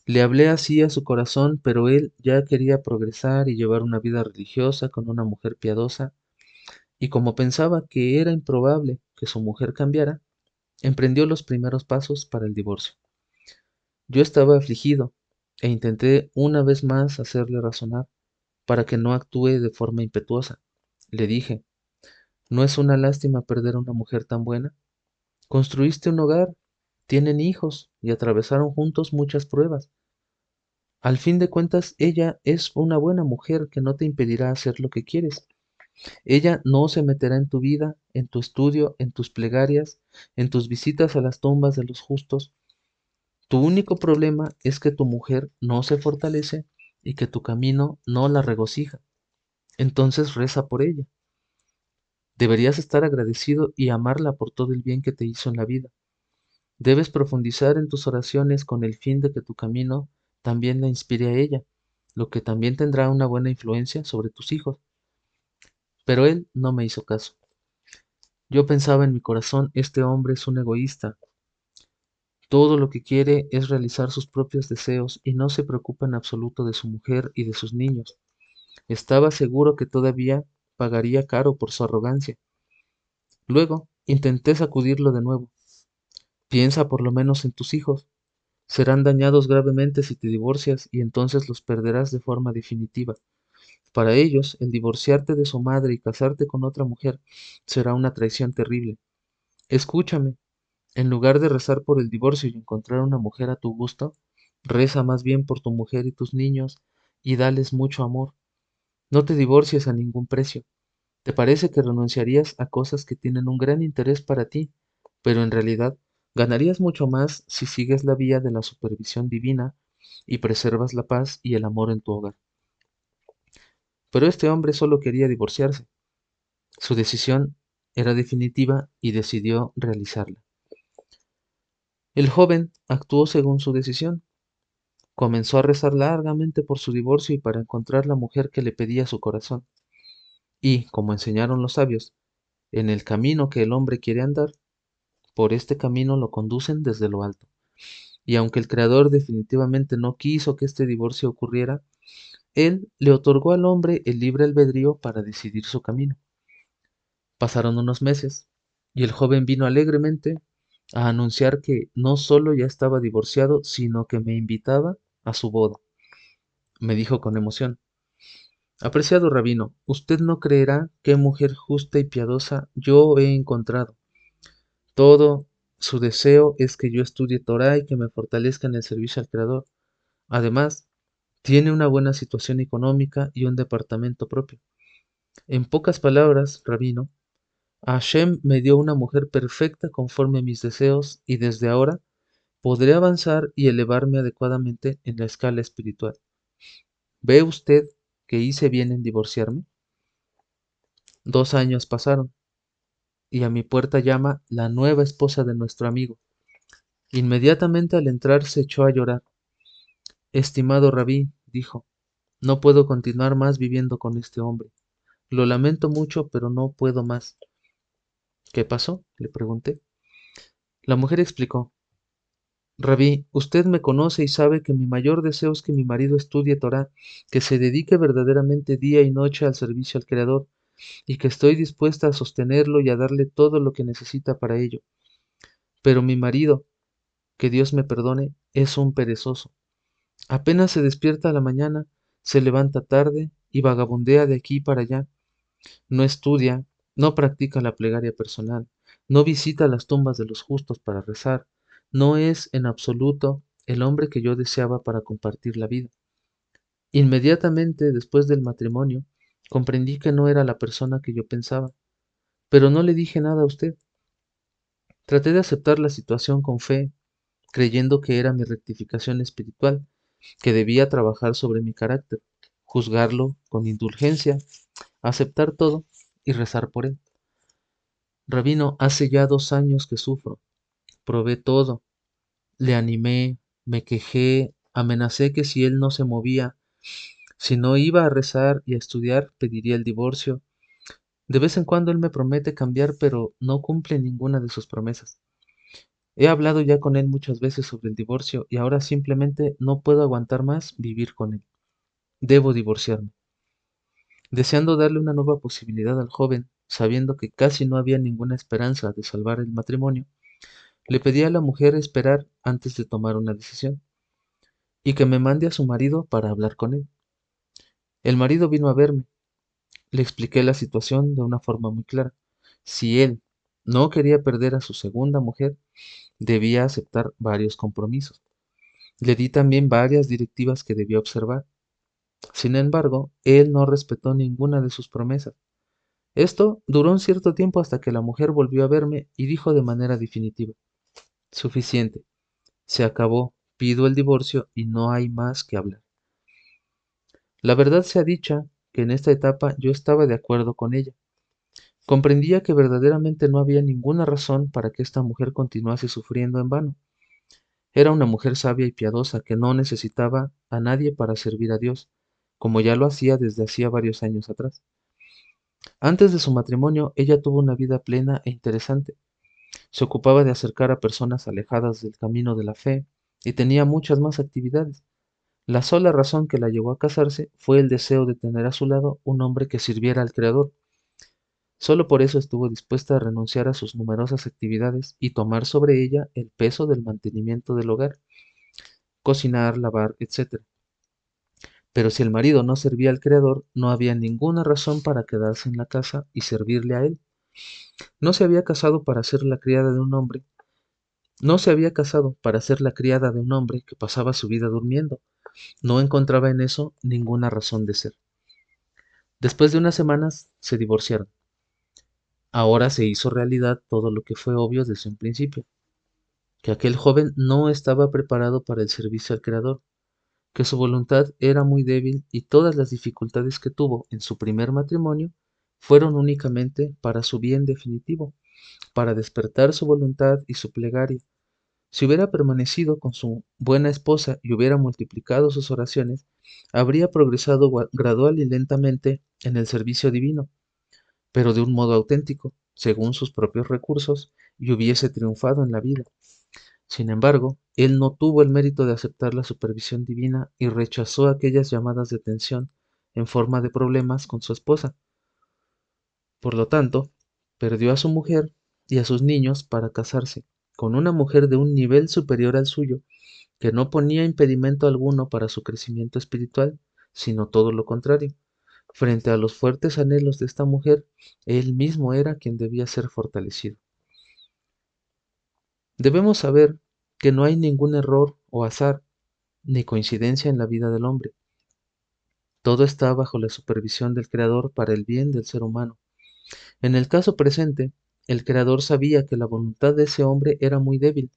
Le hablé así a su corazón, pero él ya quería progresar y llevar una vida religiosa con una mujer piadosa, y como pensaba que era improbable que su mujer cambiara, emprendió los primeros pasos para el divorcio. Yo estaba afligido e intenté una vez más hacerle razonar para que no actúe de forma impetuosa. Le dije, ¿no es una lástima perder a una mujer tan buena? Construiste un hogar, tienen hijos y atravesaron juntos muchas pruebas. Al fin de cuentas, ella es una buena mujer que no te impedirá hacer lo que quieres. Ella no se meterá en tu vida, en tu estudio, en tus plegarias, en tus visitas a las tumbas de los justos. Tu único problema es que tu mujer no se fortalece y que tu camino no la regocija. Entonces reza por ella. Deberías estar agradecido y amarla por todo el bien que te hizo en la vida. Debes profundizar en tus oraciones con el fin de que tu camino también la inspire a ella, lo que también tendrá una buena influencia sobre tus hijos. Pero él no me hizo caso. Yo pensaba en mi corazón, este hombre es un egoísta. Todo lo que quiere es realizar sus propios deseos y no se preocupa en absoluto de su mujer y de sus niños. Estaba seguro que todavía pagaría caro por su arrogancia. Luego intenté sacudirlo de nuevo. Piensa por lo menos en tus hijos. Serán dañados gravemente si te divorcias y entonces los perderás de forma definitiva. Para ellos, el divorciarte de su madre y casarte con otra mujer será una traición terrible. Escúchame, en lugar de rezar por el divorcio y encontrar una mujer a tu gusto, reza más bien por tu mujer y tus niños y dales mucho amor. No te divorcies a ningún precio. Te parece que renunciarías a cosas que tienen un gran interés para ti, pero en realidad ganarías mucho más si sigues la vía de la supervisión divina y preservas la paz y el amor en tu hogar. Pero este hombre solo quería divorciarse. Su decisión era definitiva y decidió realizarla. El joven actuó según su decisión. Comenzó a rezar largamente por su divorcio y para encontrar la mujer que le pedía su corazón. Y, como enseñaron los sabios, en el camino que el hombre quiere andar, por este camino lo conducen desde lo alto. Y aunque el Creador definitivamente no quiso que este divorcio ocurriera, Él le otorgó al hombre el libre albedrío para decidir su camino. Pasaron unos meses, y el joven vino alegremente a anunciar que no solo ya estaba divorciado, sino que me invitaba a su boda. Me dijo con emoción: Apreciado rabino, usted no creerá qué mujer justa y piadosa yo he encontrado. Todo su deseo es que yo estudie Torah y que me fortalezca en el servicio al Creador. Además, tiene una buena situación económica y un departamento propio. En pocas palabras, rabino, Hashem me dio una mujer perfecta conforme a mis deseos y desde ahora podré avanzar y elevarme adecuadamente en la escala espiritual. ¿Ve usted que hice bien en divorciarme? 2 años pasaron y a mi puerta llama la nueva esposa de nuestro amigo. Inmediatamente al entrar se echó a llorar. Estimado rabí, dijo, no puedo continuar más viviendo con este hombre. Lo lamento mucho, pero no puedo más. ¿Qué pasó? Le pregunté. La mujer explicó. Rabí, usted me conoce y sabe que mi mayor deseo es que mi marido estudie Torah, que se dedique verdaderamente día y noche al servicio al Creador, y que estoy dispuesta a sostenerlo y a darle todo lo que necesita para ello. Pero mi marido, que Dios me perdone, es un perezoso. Apenas se despierta a la mañana, se levanta tarde y vagabundea de aquí para allá. No estudia, no practica la plegaria personal, no visita las tumbas de los justos para rezar, no es en absoluto el hombre que yo deseaba para compartir la vida. Inmediatamente después del matrimonio, comprendí que no era la persona que yo pensaba, pero no le dije nada a usted. Traté de aceptar la situación con fe, creyendo que era mi rectificación espiritual, que debía trabajar sobre mi carácter, juzgarlo con indulgencia, aceptar todo y rezar por él. Rabino, hace ya 2 años que sufro. Probé todo. Le animé, me quejé, amenacé que si él no se movía, si no iba a rezar y a estudiar, pediría el divorcio. De vez en cuando él me promete cambiar, pero no cumple ninguna de sus promesas. He hablado ya con él muchas veces sobre el divorcio y ahora simplemente no puedo aguantar más vivir con él. Debo divorciarme. Deseando darle una nueva posibilidad al joven, sabiendo que casi no había ninguna esperanza de salvar el matrimonio, le pedí a la mujer esperar antes de tomar una decisión y que me mande a su marido para hablar con él. El marido vino a verme. Le expliqué la situación de una forma muy clara. Si él no quería perder a su segunda mujer, debía aceptar varios compromisos. Le di también varias directivas que debía observar. Sin embargo, él no respetó ninguna de sus promesas. Esto duró un cierto tiempo hasta que la mujer volvió a verme y dijo de manera definitiva: Suficiente, se acabó, pido el divorcio y no hay más que hablar. La verdad sea dicha que en esta etapa yo estaba de acuerdo con ella. Comprendía que verdaderamente no había ninguna razón para que esta mujer continuase sufriendo en vano. Era una mujer sabia y piadosa que no necesitaba a nadie para servir a Dios, como ya lo hacía desde hacía varios años atrás. Antes de su matrimonio, ella tuvo una vida plena e interesante. Se ocupaba de acercar a personas alejadas del camino de la fe y tenía muchas más actividades. La sola razón que la llevó a casarse fue el deseo de tener a su lado un hombre que sirviera al Creador. Solo por eso estuvo dispuesta a renunciar a sus numerosas actividades y tomar sobre ella el peso del mantenimiento del hogar, cocinar, lavar, etc. Pero si el marido no servía al Creador, no había ninguna razón para quedarse en la casa y servirle a él. No se había casado para ser la criada de un hombre, no se había casado para ser la criada de un hombre que pasaba su vida durmiendo. No encontraba en eso ninguna razón de ser. Después de unas semanas se divorciaron. Ahora se hizo realidad todo lo que fue obvio desde un principio, que aquel joven no estaba preparado para el servicio al Creador, que su voluntad era muy débil y todas las dificultades que tuvo en su primer matrimonio fueron únicamente para su bien definitivo, para despertar su voluntad y su plegaria. Si hubiera permanecido con su buena esposa y hubiera multiplicado sus oraciones, habría progresado gradual y lentamente en el servicio divino, pero de un modo auténtico, según sus propios recursos, y hubiese triunfado en la vida. Sin embargo, él no tuvo el mérito de aceptar la supervisión divina y rechazó aquellas llamadas de atención en forma de problemas con su esposa. Por lo tanto, perdió a su mujer y a sus niños para casarse con una mujer de un nivel superior al suyo, que no ponía impedimento alguno para su crecimiento espiritual, sino todo lo contrario. Frente a los fuertes anhelos de esta mujer, él mismo era quien debía ser fortalecido. Debemos saber que no hay ningún error o azar ni coincidencia en la vida del hombre. Todo está bajo la supervisión del Creador para el bien del ser humano. En el caso presente, el Creador sabía que la voluntad de ese hombre era muy débil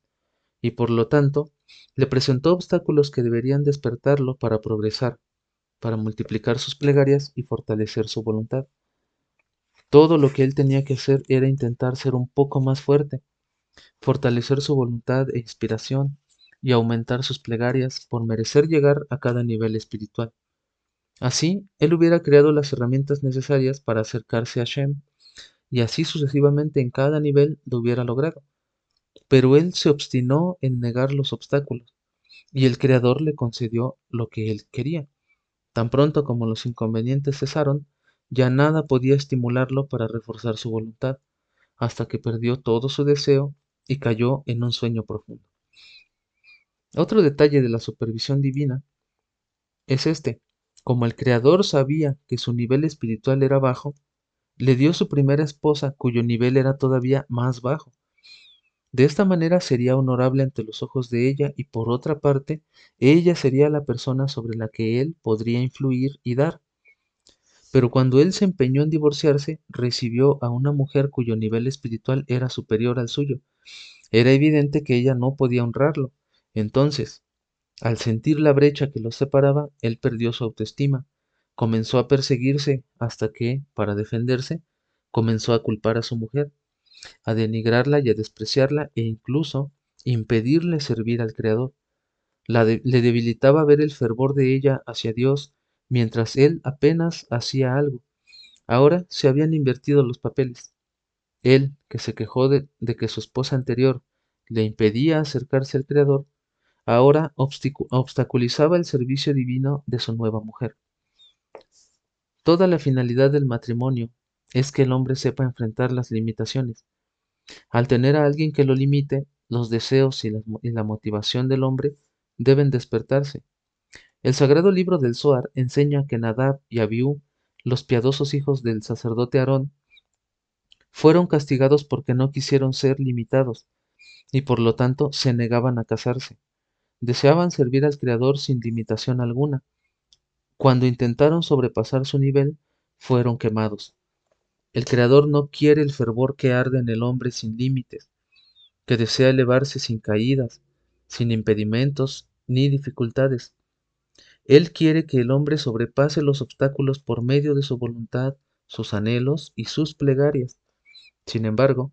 y por lo tanto le presentó obstáculos que deberían despertarlo para progresar, para multiplicar sus plegarias y fortalecer su voluntad. Todo lo que él tenía que hacer era intentar ser un poco más fuerte, fortalecer su voluntad e inspiración y aumentar sus plegarias por merecer llegar a cada nivel espiritual. Así, él hubiera creado las herramientas necesarias para acercarse a Shem, y así sucesivamente en cada nivel lo hubiera logrado. Pero él se obstinó en negar los obstáculos, y el Creador le concedió lo que él quería. Tan pronto como los inconvenientes cesaron, ya nada podía estimularlo para reforzar su voluntad, hasta que perdió todo su deseo y cayó en un sueño profundo. Otro detalle de la supervisión divina es este: como el Creador sabía que su nivel espiritual era bajo, le dio su primera esposa cuyo nivel era todavía más bajo. De esta manera sería honorable ante los ojos de ella y por otra parte, ella sería la persona sobre la que él podría influir y dar. Pero cuando él se empeñó en divorciarse, recibió a una mujer cuyo nivel espiritual era superior al suyo. Era evidente que ella no podía honrarlo. Entonces, al sentir la brecha que los separaba, él perdió su autoestima, comenzó a perseguirse hasta que, para defenderse, comenzó a culpar a su mujer, a denigrarla y a despreciarla e incluso impedirle servir al Creador. Le debilitaba ver el fervor de ella hacia Dios mientras él apenas hacía algo. Ahora se habían invertido los papeles. Él, que se quejó de que su esposa anterior le impedía acercarse al Creador, ahora obstaculizaba el servicio divino de su nueva mujer. Toda la finalidad del matrimonio es que el hombre sepa enfrentar las limitaciones. Al tener a alguien que lo limite, los deseos y la motivación del hombre deben despertarse. El sagrado libro del Zohar enseña que Nadab y Abiú, los piadosos hijos del sacerdote Aarón, fueron castigados porque no quisieron ser limitados y por lo tanto se negaban a casarse. Deseaban servir al Creador sin limitación alguna. Cuando intentaron sobrepasar su nivel, fueron quemados. El Creador no quiere el fervor que arde en el hombre sin límites, que desea elevarse sin caídas, sin impedimentos ni dificultades. Él quiere que el hombre sobrepase los obstáculos por medio de su voluntad, sus anhelos y sus plegarias. Sin embargo,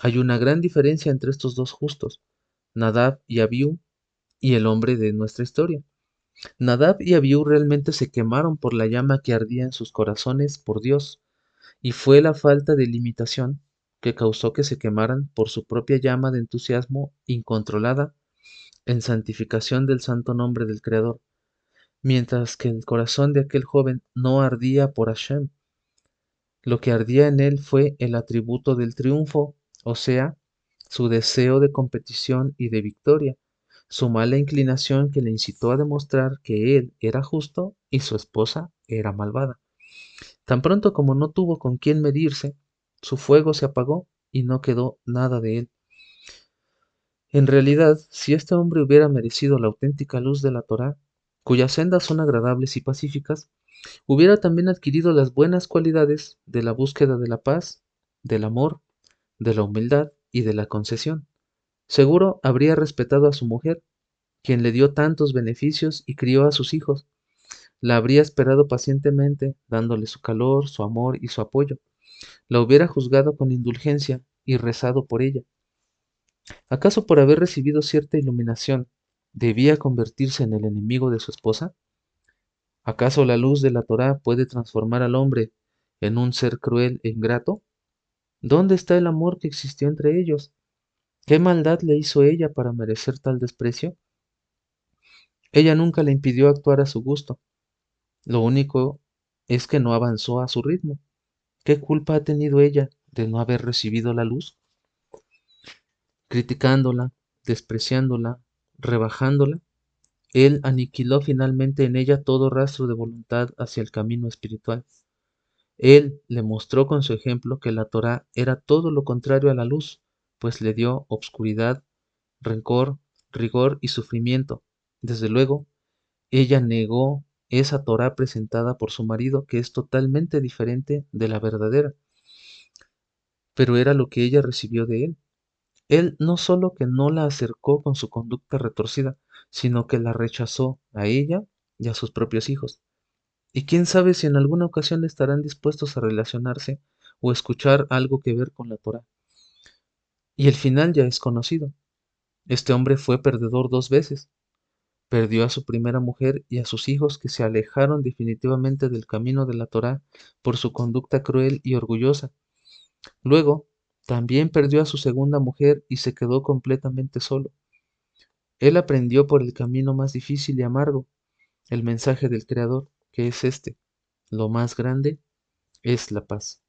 hay una gran diferencia entre estos dos justos, Nadab y Abiú, y el hombre de nuestra historia. Nadab y Abiú realmente se quemaron por la llama que ardía en sus corazones por Dios, y fue la falta de limitación que causó que se quemaran por su propia llama de entusiasmo incontrolada en santificación del santo nombre del Creador, mientras que el corazón de aquel joven no ardía por Hashem. Lo que ardía en él fue el atributo del triunfo, o sea, su deseo de competición y de victoria, su mala inclinación que le incitó a demostrar que él era justo y su esposa era malvada. Tan pronto como no tuvo con quién medirse, su fuego se apagó y no quedó nada de él. En realidad, si este hombre hubiera merecido la auténtica luz de la Torá, cuyas sendas son agradables y pacíficas, hubiera también adquirido las buenas cualidades de la búsqueda de la paz, del amor, de la humildad y de la concesión. Seguro habría respetado a su mujer, quien le dio tantos beneficios y crió a sus hijos. La habría esperado pacientemente, dándole su calor, su amor y su apoyo. La hubiera juzgado con indulgencia y rezado por ella. ¿Acaso por haber recibido cierta iluminación debía convertirse en el enemigo de su esposa? ¿Acaso la luz de la Torá puede transformar al hombre en un ser cruel e ingrato? ¿Dónde está el amor que existió entre ellos? ¿Qué maldad le hizo ella para merecer tal desprecio? Ella nunca le impidió actuar a su gusto. Lo único es que no avanzó a su ritmo. ¿Qué culpa ha tenido ella de no haber recibido la luz? Criticándola, despreciándola, rebajándola, él aniquiló finalmente en ella todo rastro de voluntad hacia el camino espiritual. Él le mostró con su ejemplo que la Torá era todo lo contrario a la luz, pues le dio obscuridad, rencor, rigor y sufrimiento. Desde luego, ella negó esa Torá presentada por su marido, que es totalmente diferente de la verdadera, pero era lo que ella recibió de él. Él no solo que no la acercó con su conducta retorcida, sino que la rechazó a ella y a sus propios hijos. Y quién sabe si en alguna ocasión estarán dispuestos a relacionarse o escuchar algo que ver con la Torá. Y el final ya es conocido. Este hombre fue perdedor dos veces. Perdió a su primera mujer y a sus hijos que se alejaron definitivamente del camino de la Torá por su conducta cruel y orgullosa. Luego, también perdió a su segunda mujer y se quedó completamente solo. Él aprendió por el camino más difícil y amargo el mensaje del Creador, que es este: lo más grande es la paz.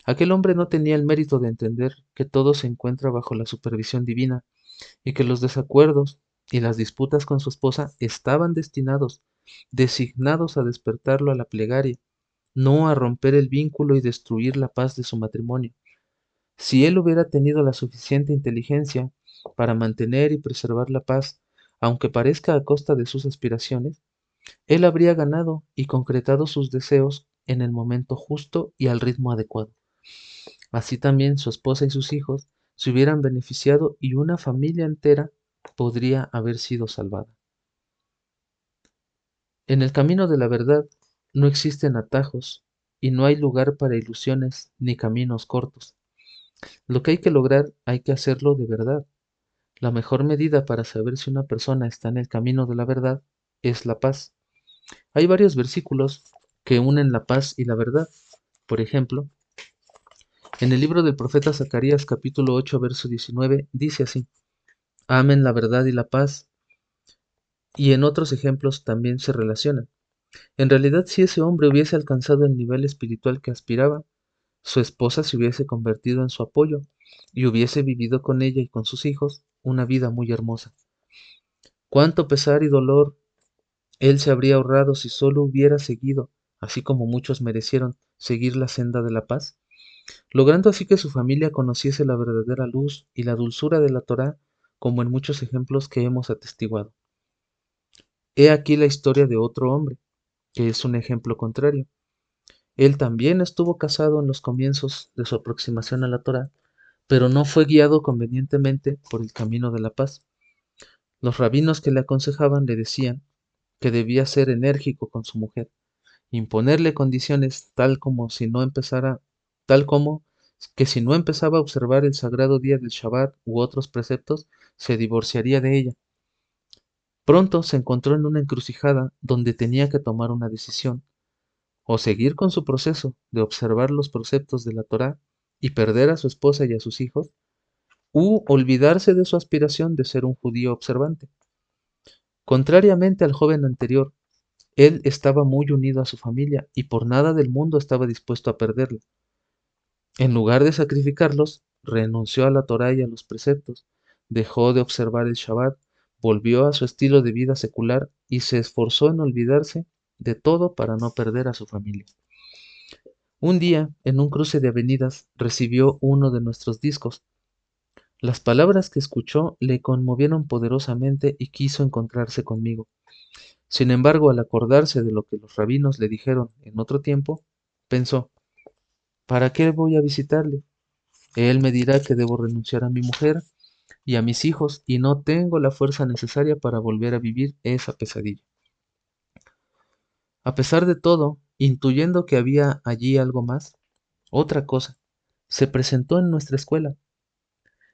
Aquel hombre no tenía el mérito de entender que todo se encuentra bajo la supervisión divina y que los desacuerdos y las disputas con su esposa estaban destinados, designados a despertarlo a la plegaria, no a romper el vínculo y destruir la paz de su matrimonio. Si él hubiera tenido la suficiente inteligencia para mantener y preservar la paz, aunque parezca a costa de sus aspiraciones, él habría ganado y concretado sus deseos en el momento justo y al ritmo adecuado. Así también su esposa y sus hijos se hubieran beneficiado y una familia entera podría haber sido salvada. En el camino de la verdad no existen atajos y no hay lugar para ilusiones ni caminos cortos. Lo que hay que lograr hay que hacerlo de verdad. La mejor medida para saber si una persona está en el camino de la verdad es la paz. Hay varios versículos que unen la paz y la verdad. Por ejemplo, en el libro del profeta Zacarías capítulo 8 verso 19 dice así: amen la verdad y la paz, y en otros ejemplos también se relacionan. En realidad, si ese hombre hubiese alcanzado el nivel espiritual que aspiraba, su esposa se hubiese convertido en su apoyo y hubiese vivido con ella y con sus hijos una vida muy hermosa. Cuánto pesar y dolor él se habría ahorrado si solo hubiera seguido, así como muchos merecieron, seguir la senda de la paz, logrando así que su familia conociese la verdadera luz y la dulzura de la Torá, como en muchos ejemplos que hemos atestiguado. He aquí la historia de otro hombre, que es un ejemplo contrario. Él también estuvo casado en los comienzos de su aproximación a la Torá, pero no fue guiado convenientemente por el camino de la paz. Los rabinos que le aconsejaban le decían que debía ser enérgico con su mujer, imponerle condiciones tal como que si no empezaba a observar el sagrado día del Shabbat u otros preceptos, se divorciaría de ella. Pronto se encontró en una encrucijada donde tenía que tomar una decisión, o seguir con su proceso de observar los preceptos de la Torá y perder a su esposa y a sus hijos, u olvidarse de su aspiración de ser un judío observante. Contrariamente al joven anterior, él estaba muy unido a su familia y por nada del mundo estaba dispuesto a perderla. En lugar de sacrificarlos, renunció a la Torá y a los preceptos, dejó de observar el Shabbat, volvió a su estilo de vida secular y se esforzó en olvidarse de todo para no perder a su familia. Un día, en un cruce de avenidas, recibió uno de nuestros discos. Las palabras que escuchó le conmovieron poderosamente y quiso encontrarse conmigo. Sin embargo, al acordarse de lo que los rabinos le dijeron en otro tiempo, pensó, ¿para qué voy a visitarle? Él me dirá que debo renunciar a mi mujer y a mis hijos y no tengo la fuerza necesaria para volver a vivir esa pesadilla. A pesar de todo, intuyendo que había allí algo más, otra cosa, se presentó en nuestra escuela.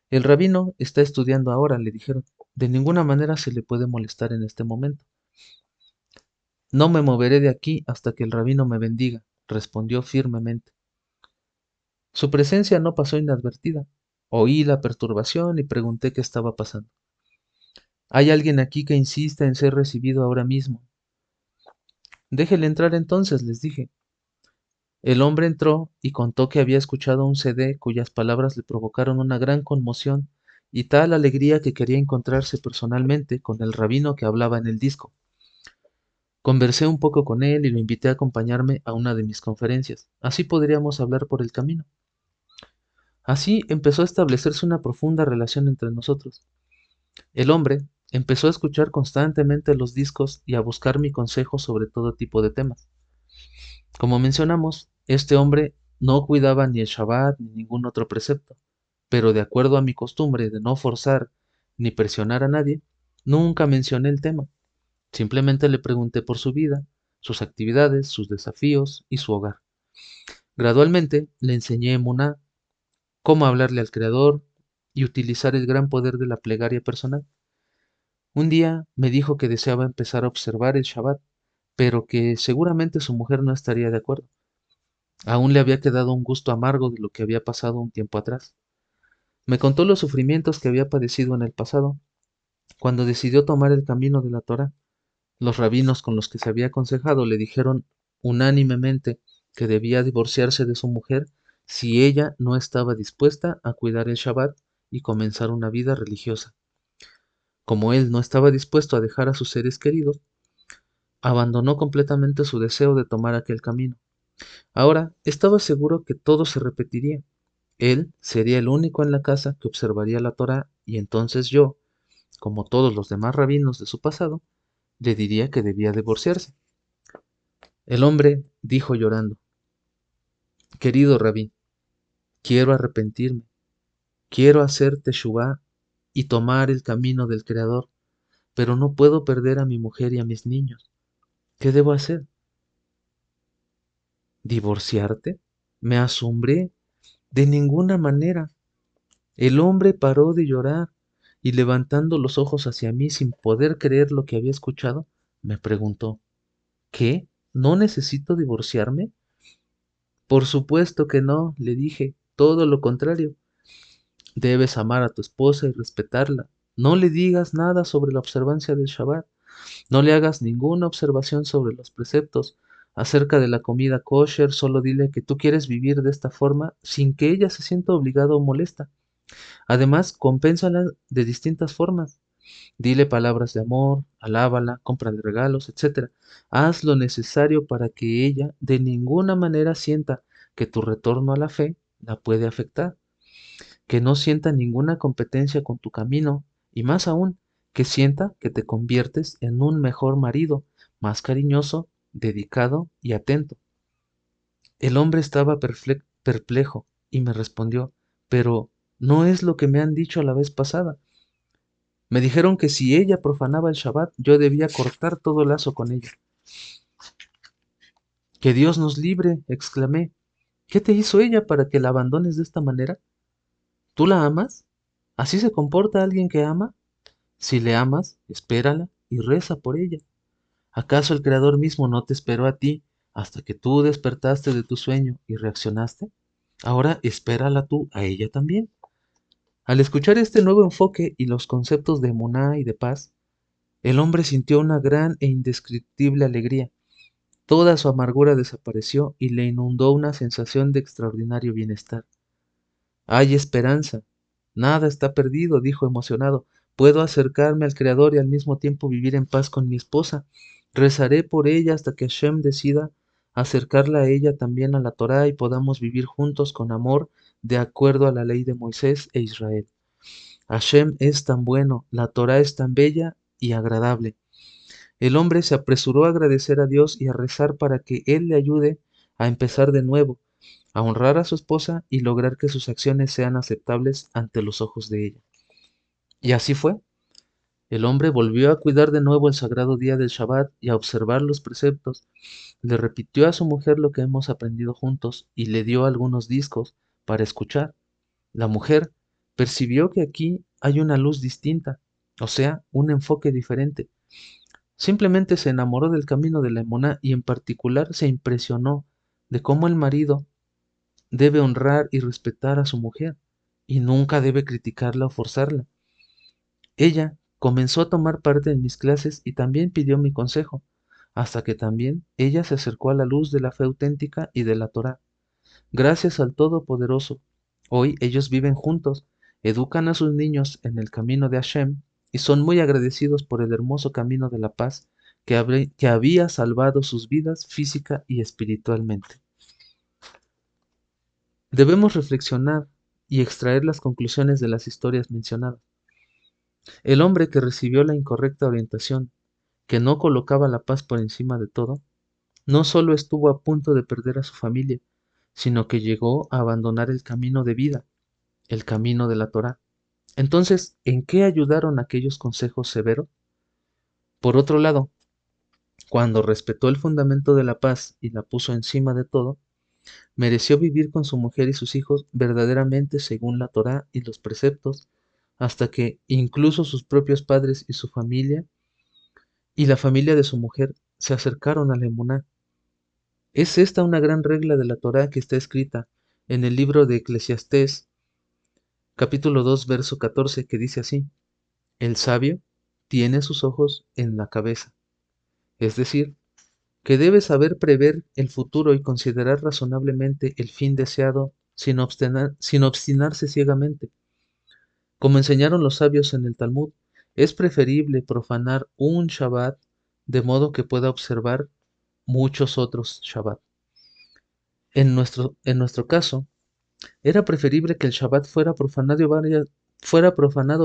El rabino está estudiando ahora, le dijeron. De ninguna manera se le puede molestar en este momento. No me moveré de aquí hasta que el rabino me bendiga, respondió firmemente. Su presencia no pasó inadvertida. Oí la perturbación y pregunté qué estaba pasando. Hay alguien aquí que insiste en ser recibido ahora mismo. Déjele entrar entonces, les dije. El hombre entró y contó que había escuchado un CD cuyas palabras le provocaron una gran conmoción y tal alegría que quería encontrarse personalmente con el rabino que hablaba en el disco. Conversé un poco con él y lo invité a acompañarme a una de mis conferencias. Así podríamos hablar por el camino. Así empezó a establecerse una profunda relación entre nosotros. El hombre empezó a escuchar constantemente los discos y a buscar mi consejo sobre todo tipo de temas. Como mencionamos, este hombre no cuidaba ni el Shabbat ni ningún otro precepto, pero de acuerdo a mi costumbre de no forzar ni presionar a nadie, nunca mencioné el tema. Simplemente le pregunté por su vida, sus actividades, sus desafíos y su hogar. Gradualmente le enseñé emuná, cómo hablarle al Creador y utilizar el gran poder de la plegaria personal. Un día me dijo que deseaba empezar a observar el Shabbat, pero que seguramente su mujer no estaría de acuerdo. Aún le había quedado un gusto amargo de lo que había pasado un tiempo atrás. Me contó los sufrimientos que había padecido en el pasado, cuando decidió tomar el camino de la Torá. Los rabinos con los que se había aconsejado le dijeron unánimemente que debía divorciarse de su mujer si ella no estaba dispuesta a cuidar el Shabbat y comenzar una vida religiosa. Como él no estaba dispuesto a dejar a sus seres queridos, abandonó completamente su deseo de tomar aquel camino. Ahora estaba seguro que todo se repetiría. Él sería el único en la casa que observaría la Torá y entonces yo, como todos los demás rabinos de su pasado, le diría que debía divorciarse. El hombre dijo llorando, querido rabí, quiero arrepentirme, quiero hacer teshuvá y tomar el camino del Creador, pero no puedo perder a mi mujer y a mis niños. ¿Qué debo hacer? ¿Divorciarte? Me asombré. De ninguna manera. El hombre paró de llorar y levantando los ojos hacia mí sin poder creer lo que había escuchado, me preguntó, ¿qué? ¿No necesito divorciarme? Por supuesto que no, le dije, todo lo contrario. Debes amar a tu esposa y respetarla. No le digas nada sobre la observancia del Shabbat. No le hagas ninguna observación sobre los preceptos. Acerca de la comida kosher, solo dile que tú quieres vivir de esta forma sin que ella se sienta obligada o molesta. Además, compénsala de distintas formas. Dile palabras de amor, alábala, cómprale regalos, etc. Haz lo necesario para que ella de ninguna manera sienta que tu retorno a la fe la puede afectar, que no sienta ninguna competencia con tu camino y más aún, que sienta que te conviertes en un mejor marido, más cariñoso, dedicado y atento. El hombre estaba perplejo y me respondió, pero no es lo que me han dicho la vez pasada. Me dijeron que si ella profanaba el Shabbat, yo debía cortar todo lazo con ella. Que Dios nos libre, exclamé. ¿Qué te hizo ella para que la abandones de esta manera? ¿Tú la amas? ¿Así se comporta alguien que ama? Si le amas, espérala y reza por ella. ¿Acaso el Creador mismo no te esperó a ti hasta que tú despertaste de tu sueño y reaccionaste? Ahora espérala tú a ella también. Al escuchar este nuevo enfoque y los conceptos de emuná y de paz, el hombre sintió una gran e indescriptible alegría. Toda su amargura desapareció y le inundó una sensación de extraordinario bienestar. Hay esperanza. Nada está perdido, dijo emocionado. Puedo acercarme al Creador y al mismo tiempo vivir en paz con mi esposa. Rezaré por ella hasta que Hashem decida acercarla a ella también a la Torá y podamos vivir juntos con amor de acuerdo a la ley de Moisés e Israel. Hashem es tan bueno, la Torá es tan bella y agradable. El hombre se apresuró a agradecer a Dios y a rezar para que Él le ayude a empezar de nuevo, a honrar a su esposa y lograr que sus acciones sean aceptables ante los ojos de ella. Y así fue. El hombre volvió a cuidar de nuevo el sagrado día del Shabbat y a observar los preceptos. Le repitió a su mujer lo que hemos aprendido juntos y le dio algunos discos para escuchar. La mujer percibió que aquí hay una luz distinta, o sea, un enfoque diferente. Simplemente se enamoró del camino de la emuná y en particular se impresionó de cómo el marido debe honrar y respetar a su mujer y nunca debe criticarla o forzarla. Ella comenzó a tomar parte en mis clases y también pidió mi consejo, hasta que también ella se acercó a la luz de la fe auténtica y de la Torá. Gracias al Todopoderoso, hoy ellos viven juntos, educan a sus niños en el camino de Hashem y son muy agradecidos por el hermoso camino de la paz que había salvado sus vidas física y espiritualmente. Debemos reflexionar y extraer las conclusiones de las historias mencionadas. El hombre que recibió la incorrecta orientación, que no colocaba la paz por encima de todo, no solo estuvo a punto de perder a su familia, sino que llegó a abandonar el camino de vida, el camino de la Torá. Entonces, ¿en qué ayudaron aquellos consejos severos? Por otro lado, cuando respetó el fundamento de la paz y la puso encima de todo, mereció vivir con su mujer y sus hijos verdaderamente según la Torá y los preceptos, hasta que incluso sus propios padres y su familia y la familia de su mujer se acercaron a la emuná. Es esta una gran regla de la Torá que está escrita en el libro de Eclesiastés, capítulo 2, verso 14, que dice así: El sabio tiene sus ojos en la cabeza, es decir, que debe saber prever el futuro y considerar razonablemente el fin deseado sin obstinarse ciegamente. Como enseñaron los sabios en el Talmud, es preferible profanar un Shabbat de modo que pueda observar muchos otros Shabbat. En nuestro caso, era preferible que el Shabbat fuera profanado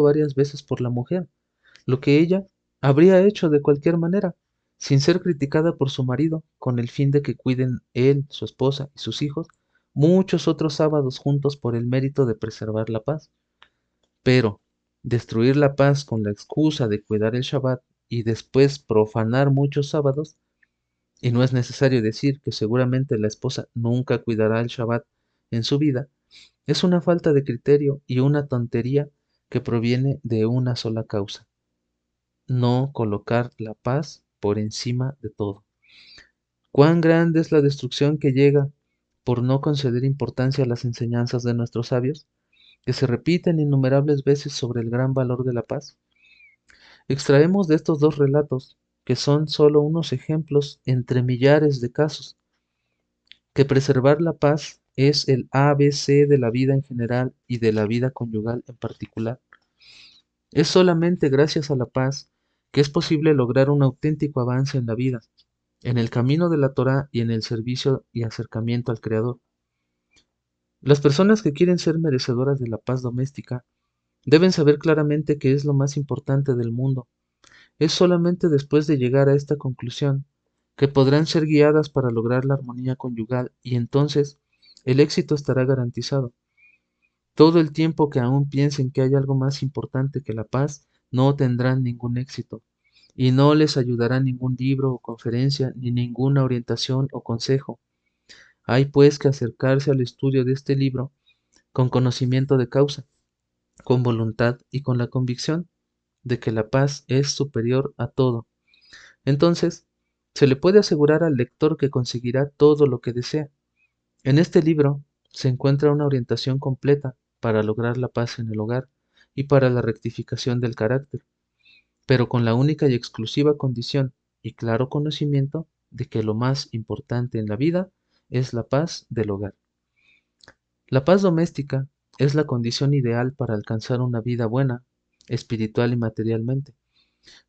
varias veces por la mujer, lo que ella habría hecho de cualquier manera, sin ser criticada por su marido, con el fin de que cuiden él, su esposa y sus hijos muchos otros sábados juntos por el mérito de preservar la paz. Pero destruir la paz con la excusa de cuidar el Shabbat y después profanar muchos sábados, y no es necesario decir que seguramente la esposa nunca cuidará el Shabbat en su vida, es una falta de criterio y una tontería que proviene de una sola causa: no colocar la paz por encima de todo. Cuán grande es la destrucción que llega por no conceder importancia a las enseñanzas de nuestros sabios, que se repiten innumerables veces sobre el gran valor de la paz. Extraemos de estos dos relatos, que son solo unos ejemplos entre millares de casos, que preservar la paz es el ABC de la vida en general y de la vida conyugal en particular. Es solamente gracias a la paz que es posible lograr un auténtico avance en la vida, en el camino de la Torá y en el servicio y acercamiento al Creador. Las personas que quieren ser merecedoras de la paz doméstica deben saber claramente que es lo más importante del mundo. Es solamente después de llegar a esta conclusión que podrán ser guiadas para lograr la armonía conyugal y entonces el éxito estará garantizado. Todo el tiempo que aún piensen que hay algo más importante que la paz, no tendrán ningún éxito y no les ayudará ningún libro o conferencia, ni ninguna orientación o consejo. Hay pues que acercarse al estudio de este libro con conocimiento de causa, con voluntad y con la convicción de que la paz es superior a todo. Entonces, se le puede asegurar al lector que conseguirá todo lo que desea. En este libro se encuentra una orientación completa para lograr la paz en el hogar y para la rectificación del carácter, pero con la única y exclusiva condición y claro conocimiento de que lo más importante en la vida es la paz del hogar. La paz doméstica es la condición ideal para alcanzar una vida buena, espiritual y materialmente.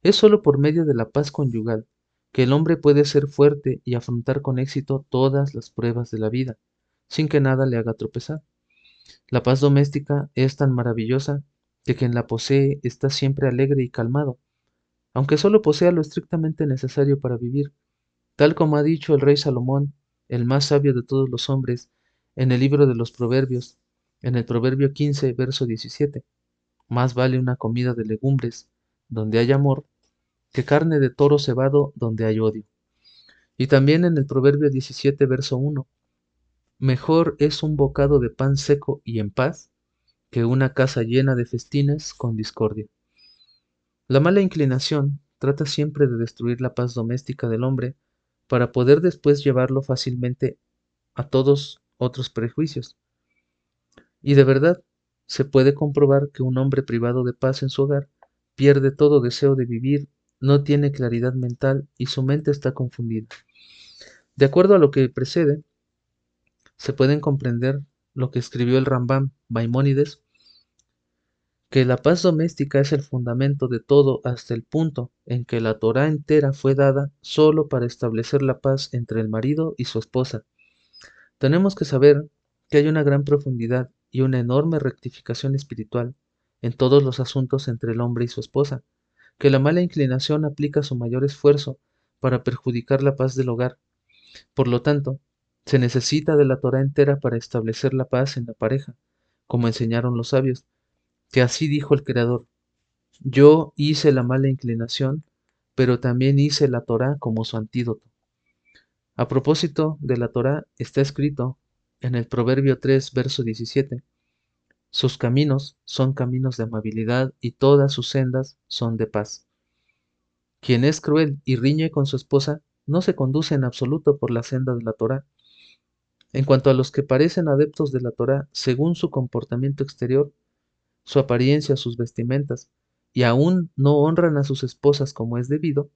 Es sólo por medio de la paz conyugal que el hombre puede ser fuerte y afrontar con éxito todas las pruebas de la vida, sin que nada le haga tropezar. La paz doméstica es tan maravillosa que quien la posee está siempre alegre y calmado, aunque solo posea lo estrictamente necesario para vivir, tal como ha dicho el rey Salomón, el más sabio de todos los hombres, en el libro de los Proverbios, en el Proverbio 15, verso 17. Más vale una comida de legumbres, donde hay amor, que carne de toro cebado, donde hay odio. Y también en el Proverbio 17, verso 1. Mejor es un bocado de pan seco y en paz, que una casa llena de festines con discordia. La mala inclinación trata siempre de destruir la paz doméstica del hombre para poder después llevarlo fácilmente a todos otros prejuicios. Y de verdad, se puede comprobar que un hombre privado de paz en su hogar pierde todo deseo de vivir, no tiene claridad mental y su mente está confundida. De acuerdo a lo que precede, se pueden comprender lo que escribió el Rambam Maimónides, que la paz doméstica es el fundamento de todo hasta el punto en que la Torá entera fue dada solo para establecer la paz entre el marido y su esposa. Tenemos que saber que hay una gran profundidad y una enorme rectificación espiritual en todos los asuntos entre el hombre y su esposa, que la mala inclinación aplica su mayor esfuerzo para perjudicar la paz del hogar. Por lo tanto, se necesita de la Torá entera para establecer la paz en la pareja, como enseñaron los sabios, que así dijo el Creador: yo hice la mala inclinación, pero también hice la Torá como su antídoto. A propósito de la Torá, está escrito en el Proverbio 3, verso 17, sus caminos son caminos de amabilidad y todas sus sendas son de paz. Quien es cruel y riñe con su esposa no se conduce en absoluto por la senda de la Torá. En cuanto a los que parecen adeptos de la Torá, según su comportamiento exterior, su apariencia, sus vestimentas, y aún no honran a sus esposas como es debido,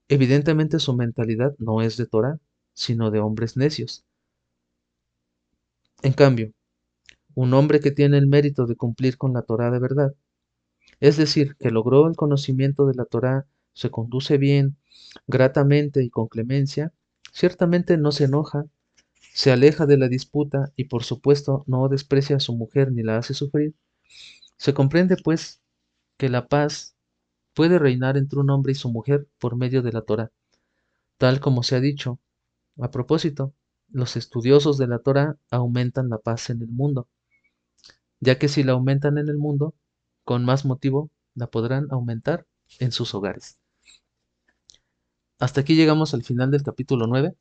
evidentemente su mentalidad no es de Torá, sino de hombres necios. En cambio, un hombre que tiene el mérito de cumplir con la Torá de verdad, es decir, que logró el conocimiento de la Torá, se conduce bien, gratamente y con clemencia, ciertamente no se enoja, se aleja de la disputa y por supuesto no desprecia a su mujer ni la hace sufrir. Se comprende, pues, que la paz puede reinar entre un hombre y su mujer por medio de la Torá, tal como se ha dicho. A propósito, los estudiosos de la Torá aumentan la paz en el mundo, ya que si la aumentan en el mundo, con más motivo la podrán aumentar en sus hogares. Hasta aquí llegamos al final del capítulo 9.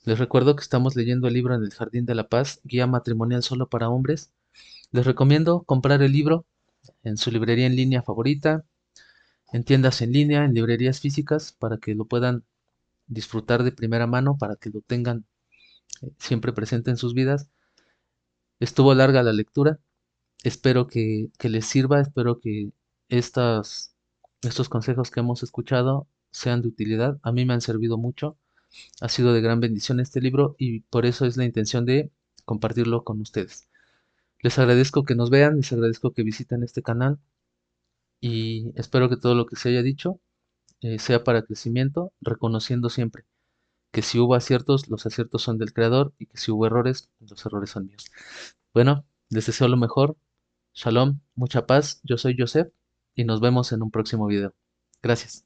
Les recuerdo que estamos leyendo el libro En el Jardín de la Paz, guía matrimonial solo para hombres. Les recomiendo comprar el libro en su librería en línea favorita, en tiendas en línea, en librerías físicas, para que lo puedan disfrutar de primera mano, para que lo tengan siempre presente en sus vidas. Estuvo larga la lectura, espero que les sirva, espero que estos consejos que hemos escuchado sean de utilidad. A mí me han servido mucho, ha sido de gran bendición este libro y por eso es la intención de compartirlo con ustedes. Les agradezco que nos vean, les agradezco que visiten este canal y espero que todo lo que se haya dicho sea para crecimiento, reconociendo siempre que si hubo aciertos, los aciertos son del creador y que si hubo errores, los errores son míos. Bueno, les deseo lo mejor. Shalom, mucha paz. Yo soy Joseph y nos vemos en un próximo video. Gracias.